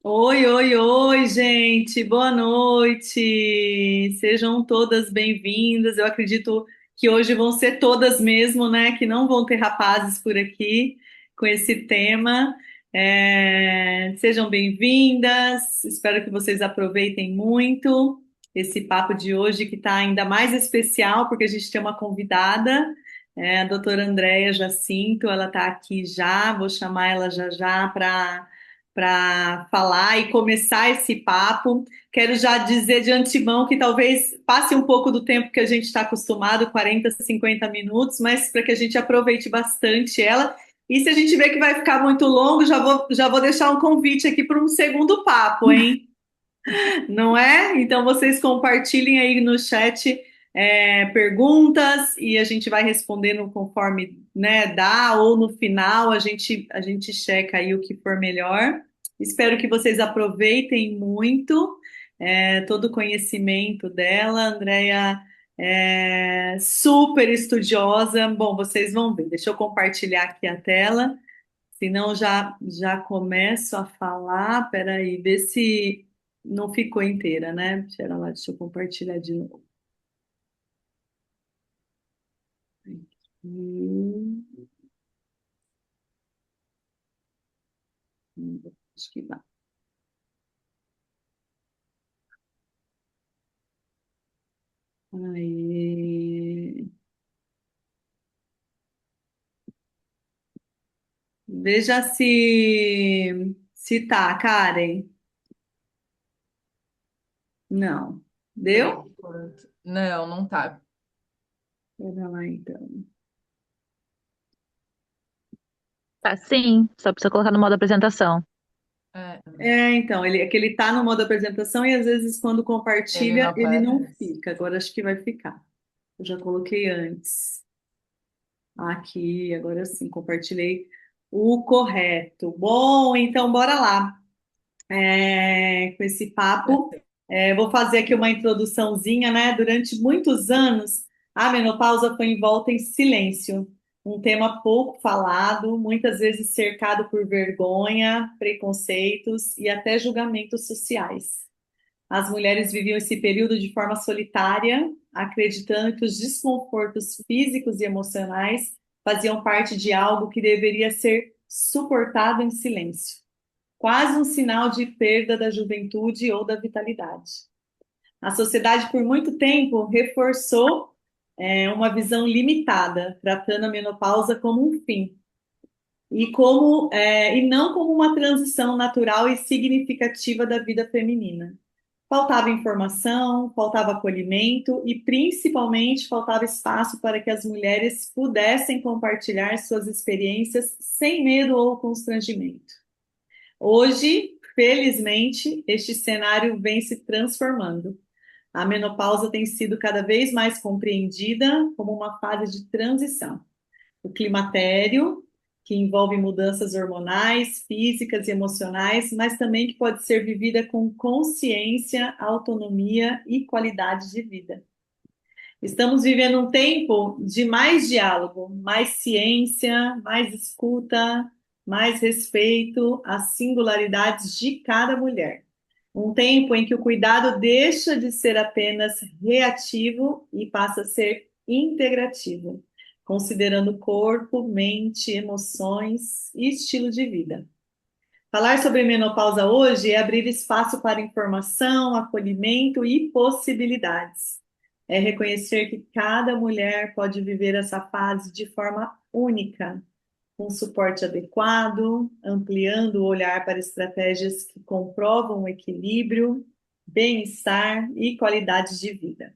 Oi, oi, oi, gente, boa noite. Sejam todas bem-vindas. Eu acredito que hoje vão ser todas mesmo, né? Que não vão ter rapazes por aqui com esse tema. Sejam bem-vindas. Espero que vocês aproveitem muito esse papo de hoje, que está ainda mais especial, porque a gente tem uma convidada, a doutora Andréia Jacinto. Ela está aqui já. Vou chamar ela já já para falar e começar esse papo. Quero já dizer de antemão que talvez passe um pouco do tempo que a gente está acostumado, 40, 50 minutos, mas para que a gente aproveite bastante ela. E se a gente vê que vai ficar muito longo, já vou deixar um convite aqui para um segundo papo, hein? Não é? Então vocês compartilhem aí no chat perguntas e a gente vai respondendo conforme, né, dá, ou no final a gente checa aí o que for melhor. Espero que vocês aproveitem muito todo o conhecimento dela. Andréia é super estudiosa. Bom, vocês vão ver. Deixa eu compartilhar aqui a tela. Senão já começo a falar. Peraí, vê se não ficou inteira, né? Pera lá, deixa eu compartilhar de novo. Aqui. Acho que vai. Aí. Veja se tá, Karen. Não. Por Deu? enquanto. Não, não tá. Pera lá, então. Tá, sim, só precisa colocar no modo apresentação. É, Então, é que ele tá no modo apresentação e às vezes quando ele não compartilha, ele não aparece. fica. Agora acho que vai ficar. Eu já coloquei antes. Aqui, agora sim, compartilhei o correto. Bom, então bora lá. Com esse papo. Vou fazer aqui uma introduçãozinha, né? Durante muitos anos, a menopausa foi envolta em silêncio, um tema pouco falado, muitas vezes cercado por vergonha, preconceitos e até julgamentos sociais. As mulheres viviam esse período de forma solitária, acreditando que os desconfortos físicos e emocionais faziam parte de algo que deveria ser suportado em silêncio, quase um sinal de perda da juventude ou da vitalidade. A sociedade, por muito tempo, reforçou uma visão limitada, tratando a menopausa como um fim e não como uma transição natural e significativa da vida feminina. Faltava informação, faltava acolhimento e, principalmente, faltava espaço para que as mulheres pudessem compartilhar suas experiências sem medo ou constrangimento. Hoje, felizmente, este cenário vem se transformando. A menopausa tem sido cada vez mais compreendida como uma fase de transição. O climatério, que envolve mudanças hormonais, físicas e emocionais, mas também que pode ser vivida com consciência, autonomia e qualidade de vida. Estamos vivendo um tempo de mais diálogo, mais ciência, mais escuta, mais respeito às singularidades de cada mulher. Um tempo em que o cuidado deixa de ser apenas reativo e passa a ser integrativo, considerando corpo, mente, emoções e estilo de vida. Falar sobre menopausa hoje é abrir espaço para informação, acolhimento e possibilidades. É reconhecer que cada mulher pode viver essa fase de forma única, com suporte adequado, ampliando o olhar para estratégias que comprovam o equilíbrio, bem-estar e qualidade de vida.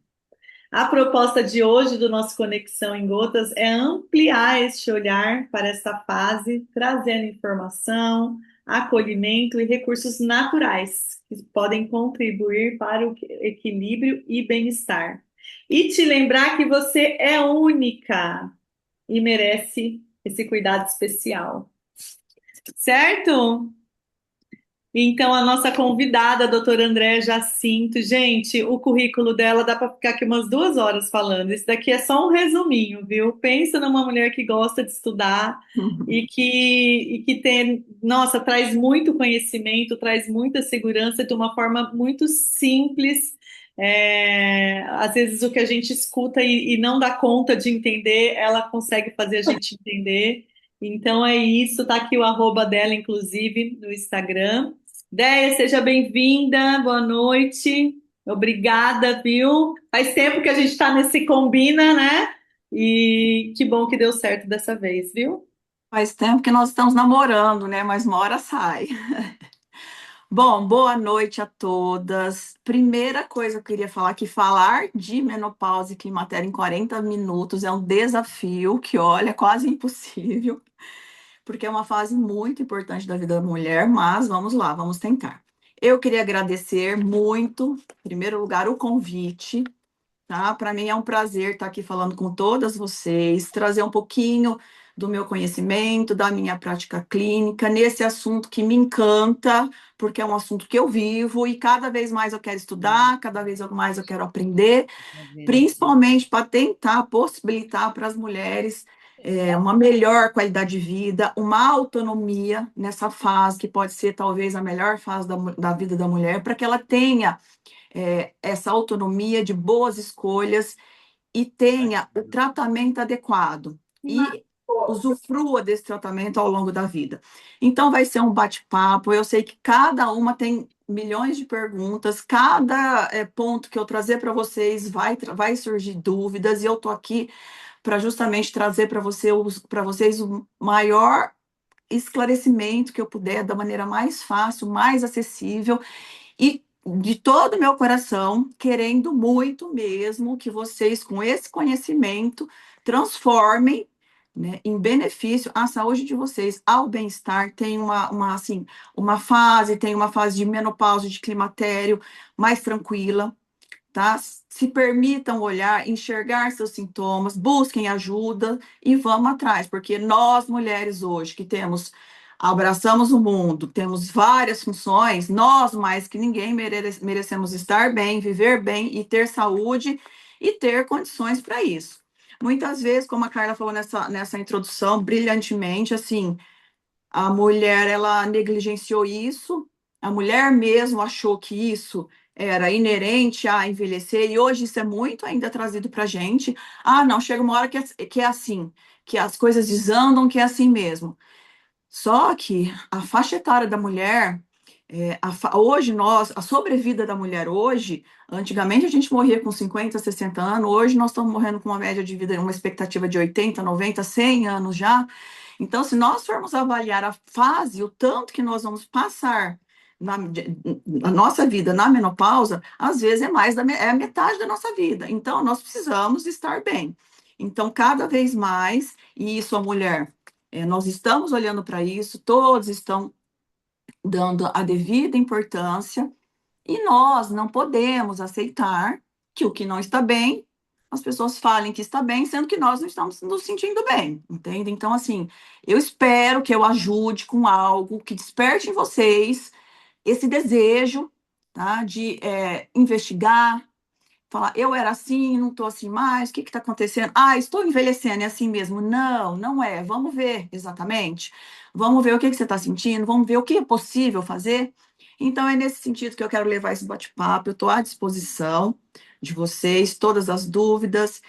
A proposta de hoje do nosso Conexão em Gotas é ampliar este olhar para esta fase, trazendo informação, acolhimento e recursos naturais que podem contribuir para o equilíbrio e bem-estar. E te lembrar que você é única e merece esse cuidado especial. Certo? Então, a nossa convidada, a doutora Andréa Jacinto, gente, o currículo dela dá para ficar aqui umas 2 horas falando. Isso daqui é só um resuminho, viu? Pensa numa mulher que gosta de estudar e que tem, nossa, traz muito conhecimento, traz muita segurança de uma forma muito simples. Às vezes o que a gente escuta e não dá conta de entender, ela consegue fazer a gente entender. Então é isso, tá aqui o arroba dela, inclusive, no Instagram. Déia, seja bem-vinda, boa noite. Obrigada, viu? Faz tempo que a gente está nesse combina, né? E que bom que deu certo dessa vez, viu? Faz tempo que nós estamos namorando, né? Mas uma hora sai. Bom, boa noite a todas. Primeira coisa que eu queria falar que falar de menopausa e climatério em 40 minutos é um desafio que, olha, é quase impossível, porque é uma fase muito importante da vida da mulher, mas vamos lá, vamos tentar. Eu queria agradecer muito, em primeiro lugar, o convite, tá? Para mim é um prazer estar aqui falando com todas vocês, trazer um pouquinho do meu conhecimento, da minha prática clínica, nesse assunto que me encanta, porque é um assunto que eu vivo e cada vez mais eu quero estudar, cada vez mais eu quero aprender, principalmente para tentar possibilitar para as mulheres uma melhor qualidade de vida, uma autonomia nessa fase, que pode ser talvez a melhor fase da vida da mulher, para que ela tenha essa autonomia de boas escolhas e tenha o tratamento adequado e usufrua desse tratamento ao longo da vida. Então, vai ser um bate-papo. Eu sei que cada uma tem milhões de perguntas, cada ponto que eu trazer para vocês vai surgir dúvidas, e eu estou aqui para justamente trazer para vocês o maior esclarecimento que eu puder, da maneira mais fácil, mais acessível e de todo o meu coração, querendo muito mesmo que vocês, com esse conhecimento, transformem, né, em benefício à saúde de vocês, ao bem-estar. Tem assim, tem uma fase de menopausa, de climatério mais tranquila, tá? Se permitam olhar, enxergar seus sintomas, busquem ajuda e vamos atrás, porque nós mulheres hoje que abraçamos o mundo, temos várias funções, nós mais que ninguém merecemos estar bem, viver bem e ter saúde e ter condições para isso. Muitas vezes, como a Carla falou nessa introdução, brilhantemente, assim, a mulher, ela negligenciou isso, a mulher mesmo achou que isso era inerente a envelhecer, e hoje isso é muito ainda trazido para a gente. Ah, não, chega uma hora que é assim, que as coisas desandam, que é assim mesmo. Só que a faixa etária da mulher, hoje a sobrevida da mulher hoje, antigamente a gente morria com 50, 60 anos, hoje nós estamos morrendo com uma média de vida, uma expectativa de 80, 90, 100 anos já. Então, se nós formos avaliar a fase, o tanto que nós vamos passar na nossa vida na menopausa, às vezes é a metade da nossa vida. Então, nós precisamos estar bem. Então, cada vez mais, e isso a mulher, nós estamos olhando para isso, todos estão dando a devida importância, e nós não podemos aceitar que o que não está bem, as pessoas falem que está bem, sendo que nós não estamos nos sentindo bem, entende? Então, assim, eu espero que eu ajude com algo que desperte em vocês esse desejo, tá, de investigar, falar, eu era assim, não estou assim mais, o que está acontecendo? Ah, estou envelhecendo, é assim mesmo. Não, não é. Vamos ver exatamente. Vamos ver o que você está sentindo, vamos ver o que é possível fazer. Então, é nesse sentido que eu quero levar esse bate-papo. Eu estou à disposição de vocês, todas as dúvidas.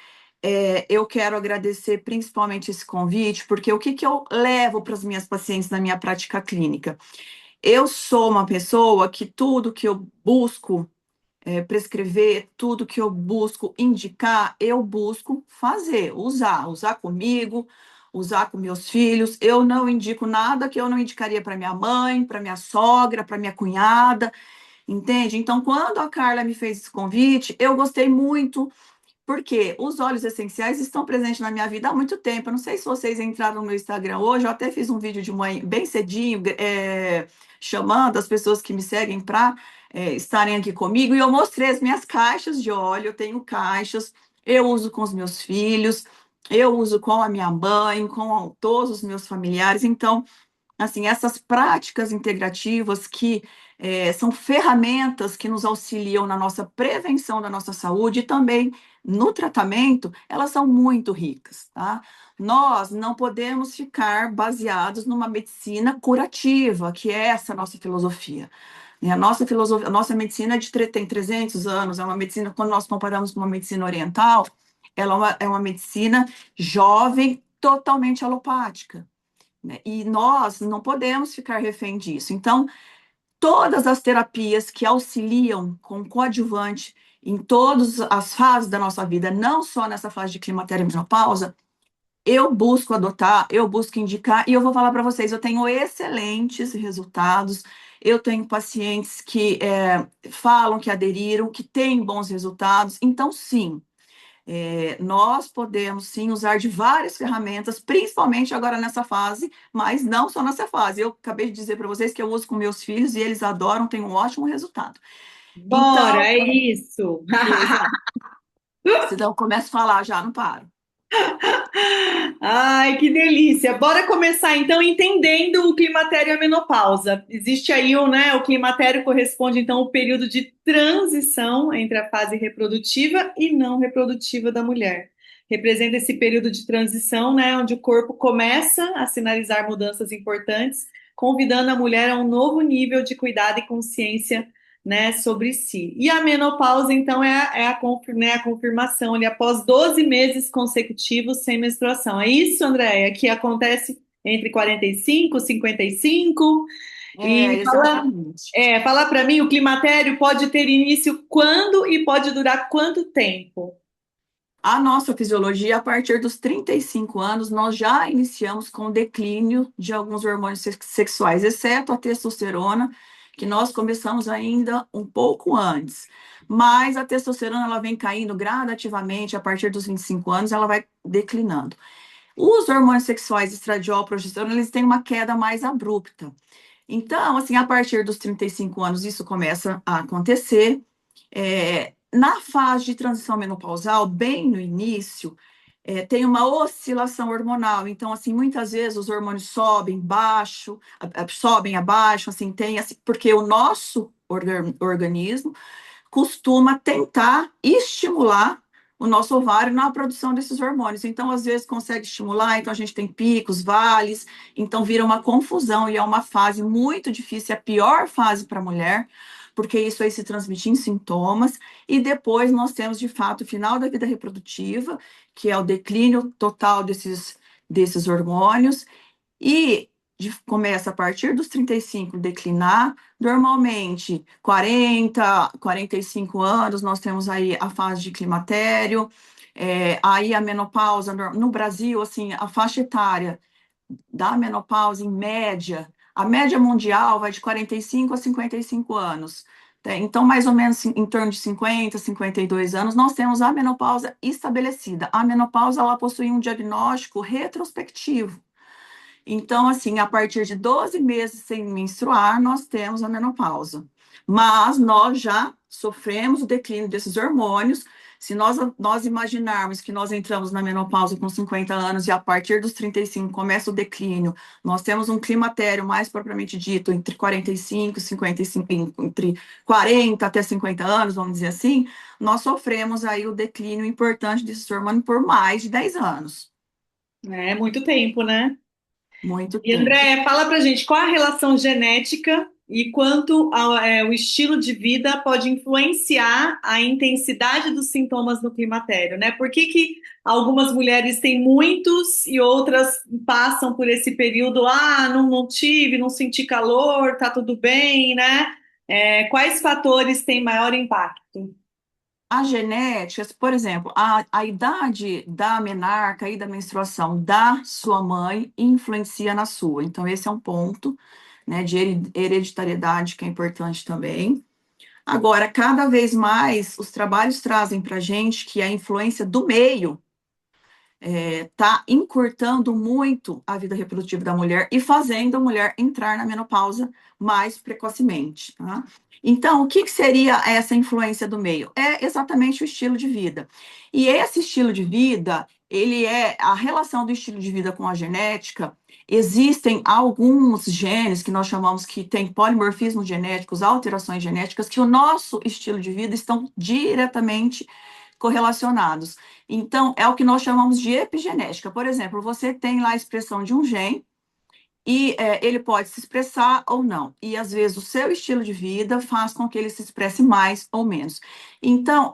Eu quero agradecer principalmente esse convite, porque o que eu levo para as minhas pacientes na minha prática clínica? Eu sou uma pessoa que tudo que eu busco prescrever, tudo que eu busco indicar, eu busco fazer, usar comigo, usar com meus filhos. Eu não indico nada que eu não indicaria para minha mãe, para minha sogra, para minha cunhada, entende? Então, quando a Carla me fez esse convite, eu gostei muito, porque os óleos essenciais estão presentes na minha vida há muito tempo. Eu não sei se vocês entraram no meu Instagram hoje, eu até fiz um vídeo de manhã bem cedinho, chamando as pessoas que me seguem para estarem aqui comigo, e eu mostrei as minhas caixas de óleo. Eu tenho caixas, eu uso com os meus filhos, eu uso com a minha mãe, com todos os meus familiares. Então, assim, essas práticas integrativas que são ferramentas que nos auxiliam na nossa prevenção da nossa saúde e também no tratamento, elas são muito ricas, tá? Nós não podemos ficar baseados numa medicina curativa, que é essa nossa filosofia. A nossa filosofia, a nossa medicina tem 300 anos, é uma medicina, quando nós comparamos com uma medicina oriental, ela é uma medicina jovem, totalmente alopática, né? E nós não podemos ficar refém disso. Então, todas as terapias que auxiliam com coadjuvante em todas as fases da nossa vida, não só nessa fase de climatério e menopausa, eu busco adotar, eu busco indicar, e eu vou falar para vocês, eu tenho excelentes resultados, eu tenho pacientes que falam que aderiram, que têm bons resultados, então sim, nós podemos sim usar de várias ferramentas, principalmente agora nessa fase, mas não só nessa fase. Eu acabei de dizer para vocês que eu uso com meus filhos e eles adoram, tem um ótimo resultado. Bora, Então, é isso. exato. Senão eu começo a falar já, não paro. Ai, que delícia. Bora começar então entendendo o climatério e a menopausa. Existe aí né, o climatério corresponde então ao período de transição entre a fase reprodutiva e não reprodutiva da mulher. Representa esse período de transição, né, onde o corpo começa a sinalizar mudanças importantes, convidando a mulher a um novo nível de cuidado e consciência, né, sobre si. E a menopausa, então, né, a confirmação ali após 12 meses consecutivos sem menstruação. É isso, Andréia, que acontece entre 45 e 55. E Exatamente. fala para mim, o climatério pode ter início quando e pode durar quanto tempo? A nossa fisiologia, a partir dos 35 anos, nós já iniciamos com o declínio de alguns hormônios sexuais, exceto a testosterona, que nós começamos ainda um pouco antes. Mas a testosterona ela vem caindo gradativamente, a partir dos 25 anos, ela vai declinando. Os hormônios sexuais, estradiol, progesterona, eles têm uma queda mais abrupta. Então, assim, a partir dos 35 anos, isso começa a acontecer. Na fase de transição menopausal, bem no início, tem uma oscilação hormonal. Então, assim, muitas vezes os hormônios sobem abaixo, assim, porque o nosso organismo costuma tentar estimular o nosso ovário na produção desses hormônios. Então, às vezes, consegue estimular, então a gente tem picos, vales, então vira uma confusão e é uma fase muito difícil, é a pior fase para a mulher, porque isso aí se transmite em sintomas, e depois nós temos, de fato, o final da vida reprodutiva, que é o declínio total desses hormônios, e começa a partir dos 35 declinar, normalmente 40, 45 anos, nós temos aí a fase de climatério, aí a menopausa, no Brasil, assim, a faixa etária da menopausa, em média, a média mundial vai de 45 a 55 anos. Então, mais ou menos em torno de 50, 52 anos, nós temos a menopausa estabelecida. A menopausa, ela possui um diagnóstico retrospectivo. Então, assim, a partir de 12 meses sem menstruar, nós temos a menopausa. Mas nós já sofremos o declínio desses hormônios. Se nós imaginarmos que nós entramos na menopausa com 50 anos e a partir dos 35 começa o declínio, nós temos um climatério mais propriamente dito entre 45 e 55, entre 40 até 50 anos, vamos dizer assim, nós sofremos aí o declínio importante desses hormônios por mais de 10 anos. É muito tempo, né? Muito E tempo. André, fala pra gente qual a relação genética e quanto o estilo de vida pode influenciar a intensidade dos sintomas no climatério, né? Por que que algumas mulheres têm muitos e outras passam por esse período, não tive, não senti calor, tá tudo bem, né? Quais fatores têm maior impacto? A genética, por exemplo, a idade da menarca e da menstruação da sua mãe influencia na sua. Então, esse é um ponto, né, de hereditariedade que é importante também. Agora, cada vez mais, os trabalhos trazem para a gente que a influência do meio está encurtando muito a vida reprodutiva da mulher e fazendo a mulher entrar na menopausa mais precocemente, tá? Então, o que seria essa influência do meio? É exatamente o estilo de vida. E esse estilo de vida, ele é a relação do estilo de vida com a genética. Existem alguns genes que nós chamamos que tem polimorfismos genéticos, alterações genéticas, que o nosso estilo de vida estão diretamente correlacionados. Então, é o que nós chamamos de epigenética. Por exemplo, você tem lá a expressão de um gene, e ele pode se expressar ou não. E às vezes o seu estilo de vida faz com que ele se expresse mais ou menos. Então,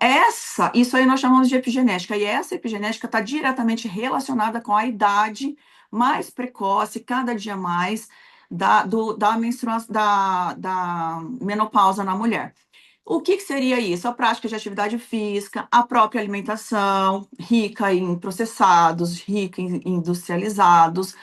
isso aí nós chamamos de epigenética. E essa epigenética está diretamente relacionada com a idade mais precoce, cada dia mais, da menopausa na mulher. O que seria isso? A prática de atividade física, a própria alimentação, rica em processados, rica em industrializados,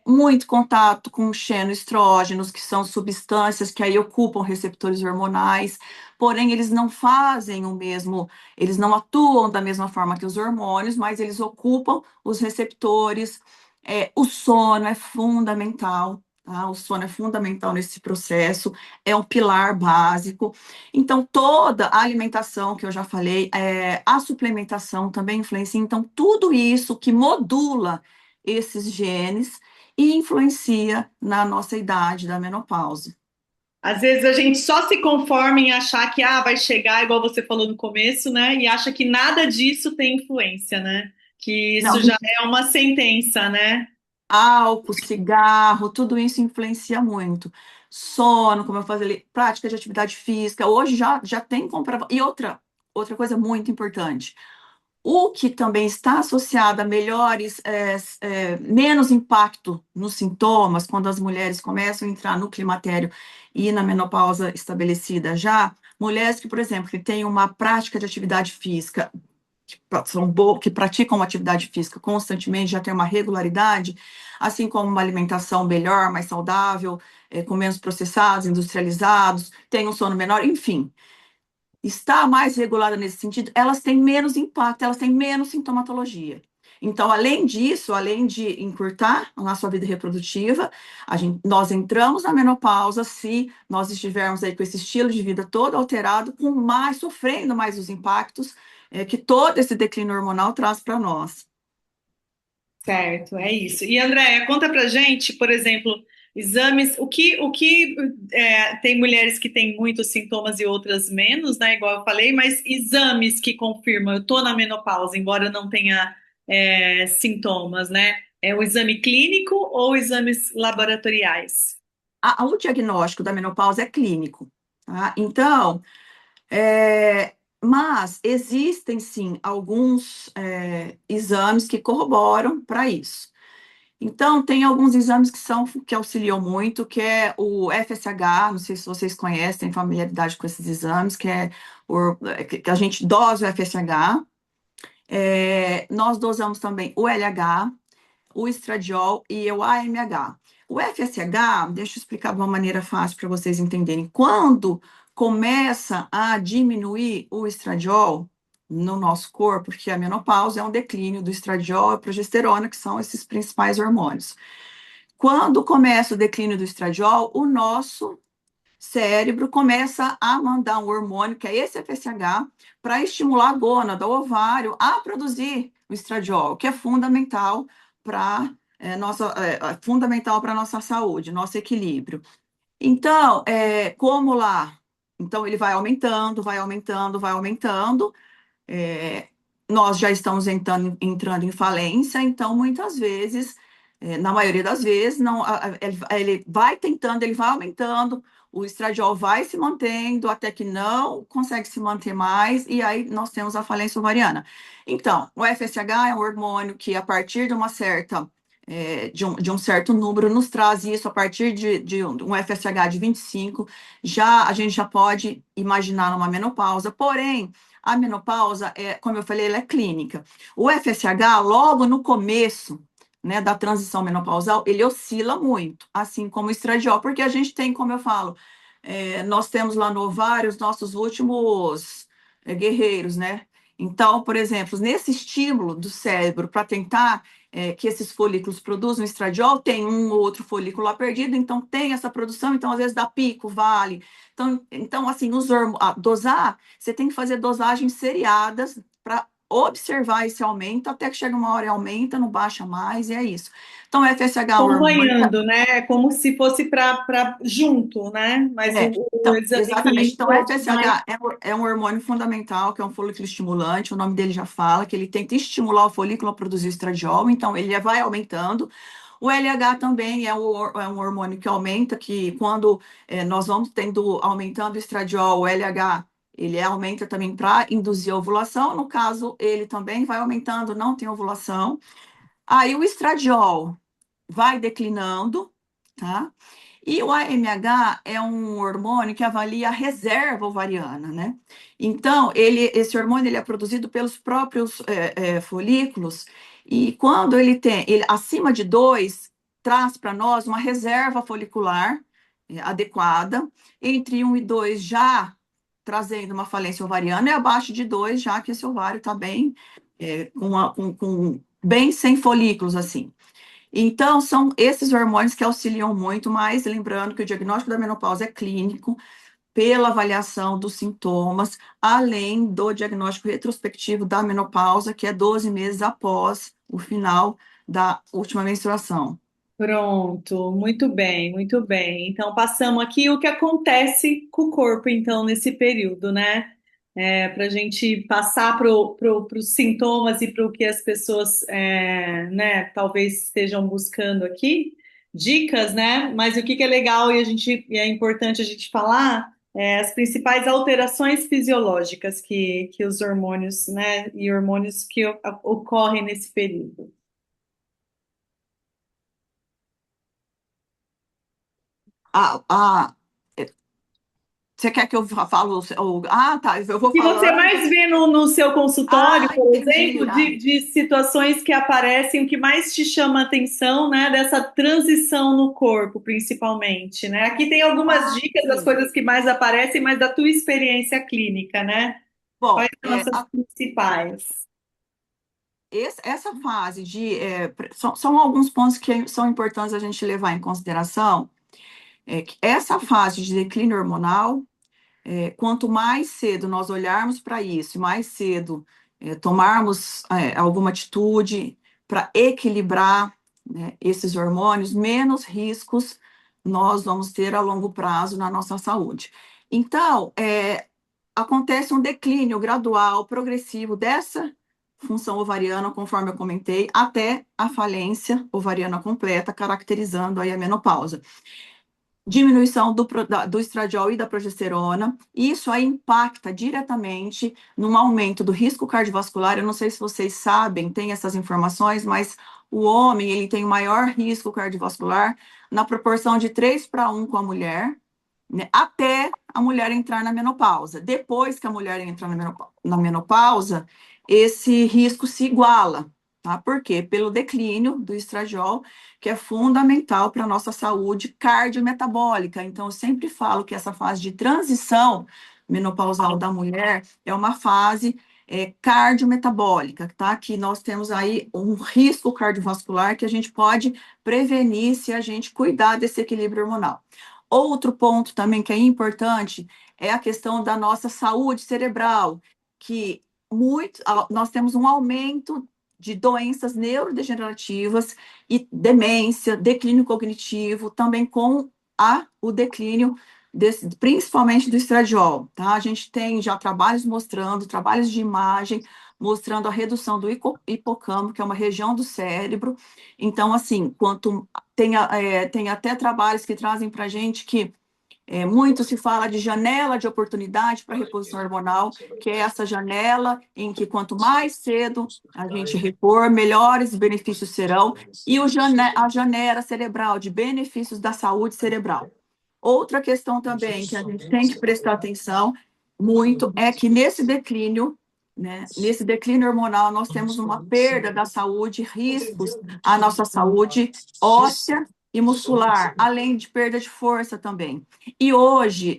muito contato com xenoestrógenos, que são substâncias que aí ocupam receptores hormonais, porém eles não fazem o mesmo, eles não atuam da mesma forma que os hormônios, mas eles ocupam os receptores. O sono é fundamental, tá? O sono é fundamental nesse processo, é um pilar básico. Então, toda a alimentação que eu já falei, a suplementação também influencia. Então, tudo isso que modula esses genes e influencia na nossa idade da menopausa. Às vezes a gente só se conforma em achar que vai chegar, igual você falou no começo, né? E acha que nada disso tem influência, né? Que isso Não, já é uma sentença, né? álcool, cigarro, tudo isso influencia muito. Sono, como eu falei, prática de atividade física, hoje já tem comprovado. E outra coisa muito importante, o que também está associado a menos impacto nos sintomas, quando as mulheres começam a entrar no climatério e na menopausa estabelecida já, mulheres que, por exemplo, que têm uma prática de atividade física, que praticam atividade física constantemente, já tem uma regularidade, assim como uma alimentação melhor, mais saudável, com menos processados, industrializados, tem um sono menor, enfim, está mais regulada nesse sentido, elas têm menos impacto, elas têm menos sintomatologia. Então, além disso, além de encurtar a sua vida reprodutiva, nós entramos na menopausa se nós estivermos aí com esse estilo de vida todo alterado, sofrendo mais os impactos que todo esse declínio hormonal traz para nós. Certo, é isso. E Andréia, conta pra gente, por exemplo, exames, tem mulheres que têm muitos sintomas e outras menos, né? Igual eu falei, mas exames que confirmam, eu tô na menopausa, embora eu não tenha sintomas, né? É o exame clínico ou exames laboratoriais? O diagnóstico da menopausa é clínico, tá? Então, É, mas existem sim alguns exames que corroboram para isso. Então, tem alguns exames que auxiliam muito, que é o FSH, não sei se vocês conhecem, têm familiaridade com esses exames, que a gente dosa o FSH. Nós dosamos também o LH, o estradiol e o AMH. O FSH, deixa eu explicar de uma maneira fácil para vocês entenderem. Quando começa a diminuir o estradiol no nosso corpo, porque a menopausa é um declínio do estradiol e progesterona, que são esses principais hormônios. Quando começa o declínio do estradiol, o nosso cérebro começa a mandar um hormônio, que é esse FSH, para estimular a gônada, o ovário, a produzir o estradiol, que é fundamental para fundamental para a nossa saúde, nosso equilíbrio. Então, como lá? Então, ele vai aumentando, vai aumentando, vai aumentando. Nós já estamos entrando em falência, então, muitas vezes, na maioria das vezes, não, ele vai tentando, ele vai aumentando, o estradiol vai se mantendo até que não consegue se manter mais, e aí nós temos a falência ovariana. Então, o FSH é um hormônio que, a partir de uma certa de um certo número, nos traz isso a partir de um FSH de 25, a gente já pode imaginar uma menopausa, porém, a menopausa, como eu falei, ela é clínica. O FSH, logo no começo, né, da transição menopausal, ele oscila muito, assim como o estradiol, porque a gente tem, como eu falo, nós temos lá no ovário os nossos últimos guerreiros, né? Então, por exemplo, nesse estímulo do cérebro para tentar que esses folículos produzam estradiol, tem um ou outro folículo lá perdido, então tem essa produção, então às vezes dá pico, vale. Então assim, dosar, você tem que fazer dosagens seriadas para observar esse aumento até que chega uma hora e aumenta, não baixa mais, e é isso. Então, o FSH é um hormônio. Acompanhando, né? Como se fosse para junto, né? Mas o Então, exatamente. Então, o equilíbrio mais. FSH é um hormônio fundamental, que é um folículo estimulante, o nome dele já fala, que ele tenta estimular o folículo a produzir estradiol, então ele vai aumentando. O LH também é um hormônio que aumenta, que quando nós vamos aumentando o estradiol, o LH, ele aumenta também para induzir a ovulação, no caso, ele também vai aumentando, não tem ovulação. Aí o estradiol vai declinando, tá? E o AMH é um hormônio que avalia a reserva ovariana, né? Então, esse hormônio ele é produzido pelos próprios folículos, e quando ele acima de 2, traz para nós uma reserva folicular adequada, entre 1 e 2 já trazendo uma falência ovariana, e abaixo de 2 já que esse ovário está bem, bem sem folículos, assim. Então, são esses hormônios que auxiliam muito, mas lembrando que o diagnóstico da menopausa é clínico, pela avaliação dos sintomas, além do diagnóstico retrospectivo da menopausa, que é 12 meses após o final da última menstruação. Pronto, muito bem, muito bem. Então, passamos aqui o que acontece com o corpo, então, nesse período, né? Para a gente passar para os sintomas e para o que as pessoas, né, talvez estejam buscando aqui, dicas, né? Mas o que é legal e é importante a gente falar as principais alterações fisiológicas que os hormônios, né, e hormônios que ocorrem nesse período. Ah, ah, você quer que eu fale? Tá, eu vou Que você falando. mais vê no seu consultório, por Entendi. exemplo, de situações que aparecem, o que mais te chama a atenção, né, dessa transição no corpo, principalmente, né? Aqui tem algumas dicas das Sim. coisas que mais aparecem, mas da tua experiência clínica, né? Quais Bom, são essas principais? essa fase são alguns pontos que são importantes a gente levar em consideração. Que essa fase de declínio hormonal, quanto mais cedo nós olharmos para isso, mais cedo tomarmos alguma atitude para equilibrar, né, esses hormônios, menos riscos nós vamos ter a longo prazo na nossa saúde. Então, acontece um declínio gradual, progressivo dessa função ovariana, conforme eu comentei, até a falência ovariana completa, caracterizando aí a menopausa. Diminuição do estradiol e da progesterona, isso aí impacta diretamente no aumento do risco cardiovascular. Eu não sei se vocês sabem, tem essas informações, mas o homem ele tem o maior risco cardiovascular na proporção de 3:1 com a mulher, né, até a mulher entrar na menopausa. Depois que a mulher entra na menopausa, esse risco se iguala, tá? Por quê? Pelo declínio do estradiol, que é fundamental para a nossa saúde cardiometabólica. Então, eu sempre falo que essa fase de transição menopausal da mulher é uma fase cardiometabólica, tá? Que nós temos aí um risco cardiovascular que a gente pode prevenir se a gente cuidar desse equilíbrio hormonal. Outro ponto também que é importante é a questão da nossa saúde cerebral, que nós temos um aumento de doenças neurodegenerativas e demência, declínio cognitivo, também com o declínio principalmente do estradiol, tá? A gente tem já trabalhos de imagem, mostrando a redução do hipocampo, que é uma região do cérebro. Então, assim, tem até trabalhos que trazem para a gente que muito se fala de janela de oportunidade para reposição hormonal, que é essa janela em que quanto mais cedo a gente repor, melhores benefícios serão, e a janela cerebral de benefícios da saúde cerebral. Outra questão também que a gente tem que prestar atenção muito é que nesse declínio, né, nesse declínio hormonal, nós temos uma perda da saúde, riscos à nossa saúde óssea e muscular, além de perda de força também. E hoje,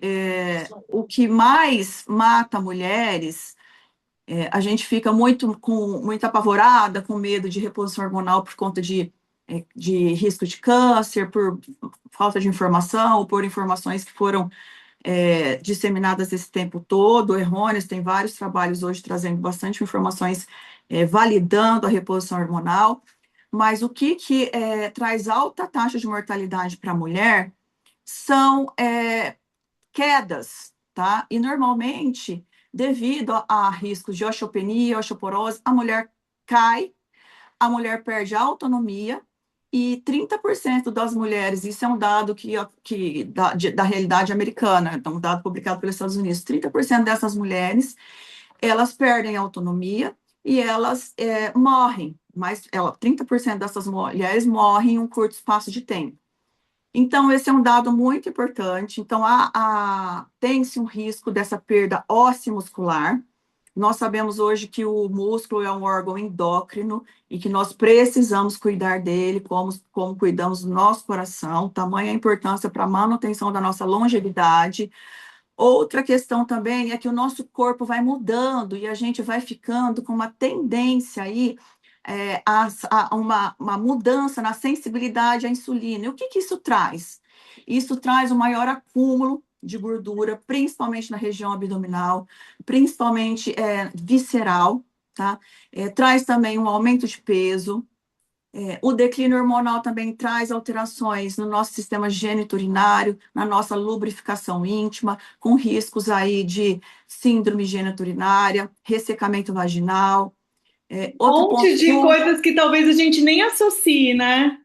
o que mais mata mulheres, a gente fica muito apavorada, com medo de reposição hormonal por conta de risco de câncer, por falta de informação, ou por informações que foram disseminadas esse tempo todo, errôneas, tem vários trabalhos hoje trazendo bastante informações validando a reposição hormonal, mas o que traz alta taxa de mortalidade para a mulher são quedas, tá? E normalmente, devido a riscos de osteopenia, osteoporose, a mulher cai, a mulher perde a autonomia, e 30% das mulheres, isso é um dado da realidade americana, é um dado publicado pelos Estados Unidos, 30% dessas mulheres, elas perdem a autonomia e elas morrem, mas 30% dessas mulheres morrem em um curto espaço de tempo. Então, esse é um dado muito importante. Então, tem-se um risco dessa perda óssea muscular. Nós sabemos hoje que o músculo é um órgão endócrino e que nós precisamos cuidar dele, como cuidamos do nosso coração, tamanha a importância para a manutenção da nossa longevidade. Outra questão também é que o nosso corpo vai mudando e a gente vai ficando com uma tendência aí a uma mudança na sensibilidade à insulina. E o que isso traz? Isso traz um maior acúmulo de gordura, principalmente na região abdominal, principalmente visceral, tá? Traz também um aumento de peso. O declínio hormonal também traz alterações no nosso sistema geniturinário, na nossa lubrificação íntima, com riscos aí de síndrome geniturinária, ressecamento vaginal. Outro Monte ponto de coisas que talvez a gente nem associe, né?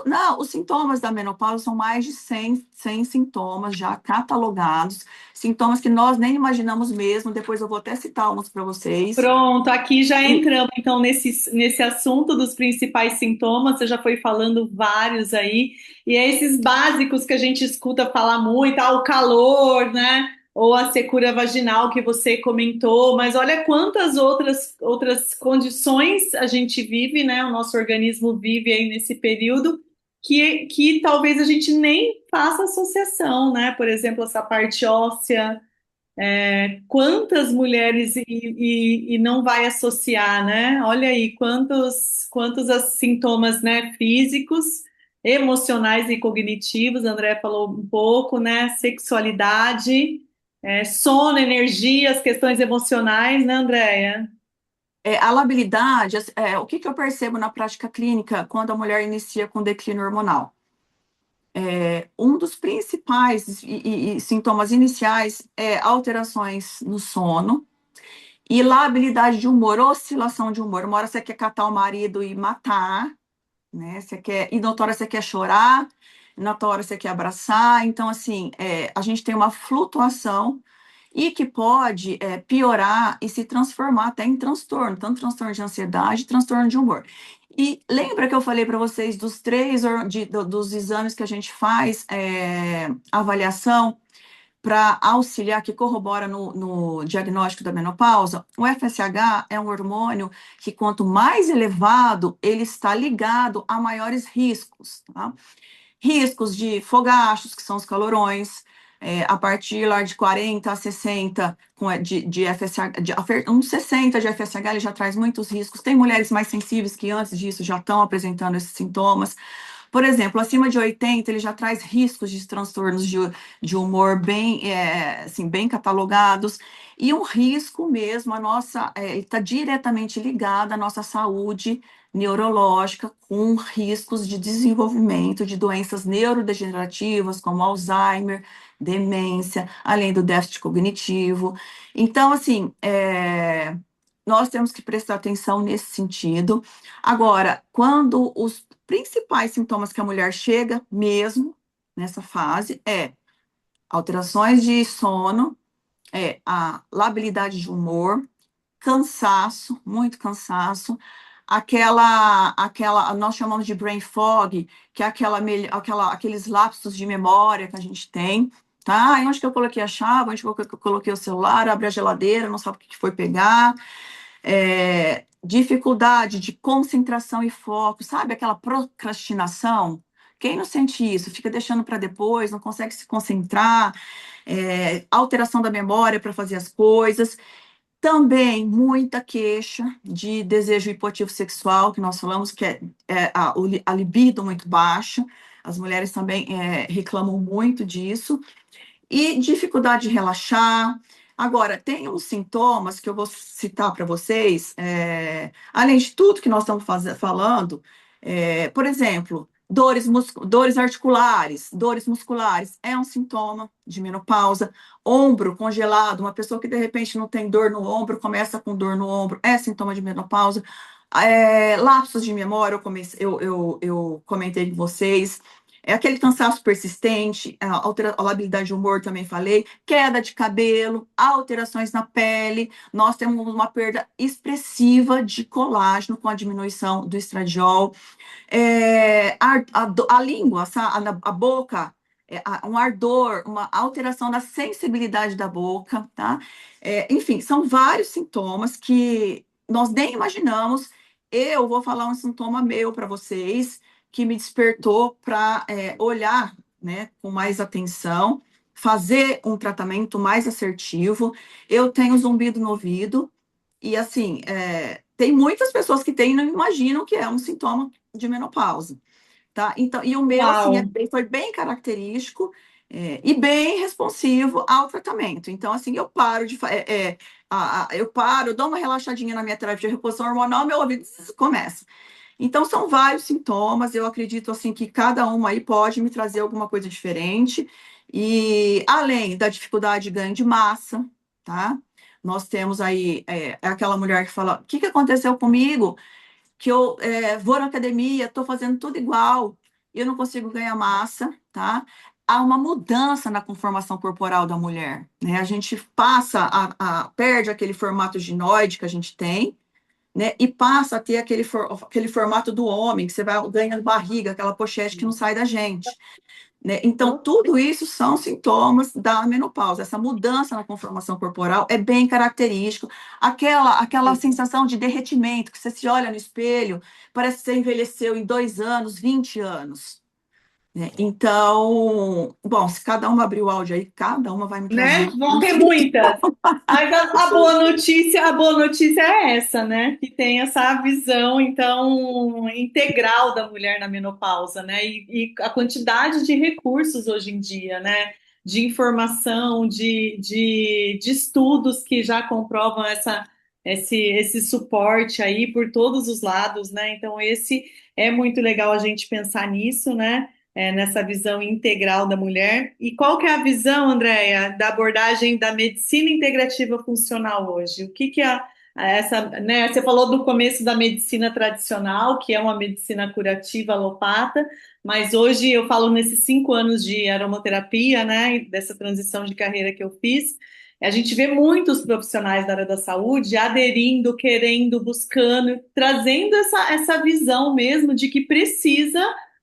Não, os sintomas da menopausa são mais de 100 sintomas já catalogados, sintomas que nós nem imaginamos mesmo, depois eu vou até citar uns para vocês. Pronto, aqui já entramos então nesse assunto dos principais sintomas, você já foi falando vários aí, e é esses básicos que a gente escuta falar muito, o calor, né? Ou a secura vaginal que você comentou, mas olha quantas outras condições a gente vive, né? O nosso organismo vive aí nesse período que talvez a gente nem faça associação, né? Por exemplo, essa parte óssea. Quantas mulheres e não vai associar, né? Olha aí, quantos sintomas, né, físicos, emocionais e cognitivos, a André falou um pouco, né? Sexualidade, sono, energia, as questões emocionais, né, Andréia? A labilidade, o que eu percebo na prática clínica quando a mulher inicia com declínio hormonal? Um dos principais sintomas iniciais é alterações no sono e labilidade de humor, oscilação de humor. Uma hora você quer catar o marido e matar, né? E na outra hora você quer chorar, na outra hora você quer abraçar. Então, assim, a gente tem uma flutuação e que pode piorar e se transformar até em transtorno, tanto transtorno de ansiedade, transtorno de humor. E lembra que eu falei para vocês dos exames que a gente faz avaliação para auxiliar, que corrobora no diagnóstico da menopausa? O FSH é um hormônio que, quanto mais elevado, ele está ligado a maiores riscos, tá? Riscos de fogachos, que são os calorões, a partir lá de 40 a 60 de FSH, uns 60 de FSH, ele já traz muitos riscos. Tem mulheres mais sensíveis que antes disso já estão apresentando esses sintomas. Por exemplo, acima de 80, ele já traz riscos de transtornos de humor bem catalogados, e um risco mesmo, está diretamente ligado à nossa saúde neurológica, com riscos de desenvolvimento de doenças neurodegenerativas, como Alzheimer, demência, além do déficit cognitivo. Então, assim, nós temos que prestar atenção nesse sentido. Agora, quando os principais sintomas que a mulher chega mesmo nessa fase alterações de sono, a labilidade de humor, cansaço, muito cansaço, nós chamamos de brain fog, que é aqueles lapsos de memória que a gente tem, tá? Onde que eu coloquei a chave, onde que eu coloquei o celular, abre a geladeira, não sabe o que foi pegar, dificuldade de concentração e foco, sabe? Aquela procrastinação. Quem não sente isso? Fica deixando para depois, não consegue se concentrar, alteração da memória para fazer as coisas. Também muita queixa de desejo hipoativo sexual, que nós falamos que é a libido muito baixa. As mulheres também reclamam muito disso. e dificuldade de relaxar. Agora, tem uns sintomas que eu vou citar para vocês, além de tudo que nós estamos falando, por exemplo, dores articulares, dores musculares, é um sintoma de menopausa. Ombro congelado, uma pessoa que de repente não tem dor no ombro, começa com dor no ombro, é sintoma de menopausa. Lapsos de memória, eu comentei com vocês. É aquele cansaço persistente, a labilidade de humor também falei, queda de cabelo, alterações na pele. Nós temos uma perda expressiva de colágeno com a diminuição do estradiol. A língua, a boca, um ardor, uma alteração da sensibilidade da boca, tá? Enfim, são vários sintomas que nós nem imaginamos. Eu vou falar um sintoma meu para vocês, que me despertou para olhar, né, com mais atenção, fazer um tratamento mais assertivo. Eu tenho zumbido no ouvido, e assim, tem muitas pessoas que têm e não imaginam que é um sintoma de menopausa, tá? Então, e o meu, assim, Uau! foi bem característico, e bem responsivo ao tratamento. Então, assim, eu paro eu dou uma relaxadinha na minha terapia de reposição hormonal, meu ouvido começa. Então, são vários sintomas, eu acredito, assim, que cada um aí pode me trazer alguma coisa diferente, e além da dificuldade de ganho de massa, tá? Nós temos aí aquela mulher que fala, o que aconteceu comigo? Que eu vou na academia, estou fazendo tudo igual, e eu não consigo ganhar massa, tá? Há uma mudança na conformação corporal da mulher, né? A gente perde aquele formato ginoide que a gente tem, né? E passa a ter aquele formato do homem, que você vai ganhando barriga, aquela pochete que não sai da gente, né? Então, tudo isso são sintomas da menopausa. Essa mudança na conformação corporal é bem característico. Aquela sensação de derretimento, que você se olha no espelho, parece que você envelheceu em 2 anos, 20 anos. Né? Então, bom, se cada uma abrir o áudio aí, cada uma vai me trazer Né? Vão ter muitas. Mas a boa notícia é essa, né? Que tem essa visão, então, integral da mulher na menopausa, né? E a quantidade de recursos hoje em dia, né? De informação, de estudos que já comprovam esse suporte aí por todos os lados, né? Então, esse é muito legal a gente pensar nisso, né? Nessa visão integral da mulher. E qual que é a visão, Andréia, da abordagem da medicina integrativa funcional hoje? O que que essa, né? Você falou do começo da medicina tradicional, que é uma medicina curativa alopata, mas hoje eu falo nesses 5 anos de aromaterapia, né? E dessa transição de carreira que eu fiz. A gente vê muitos profissionais da área da saúde aderindo, querendo, buscando, trazendo essa visão mesmo de que precisa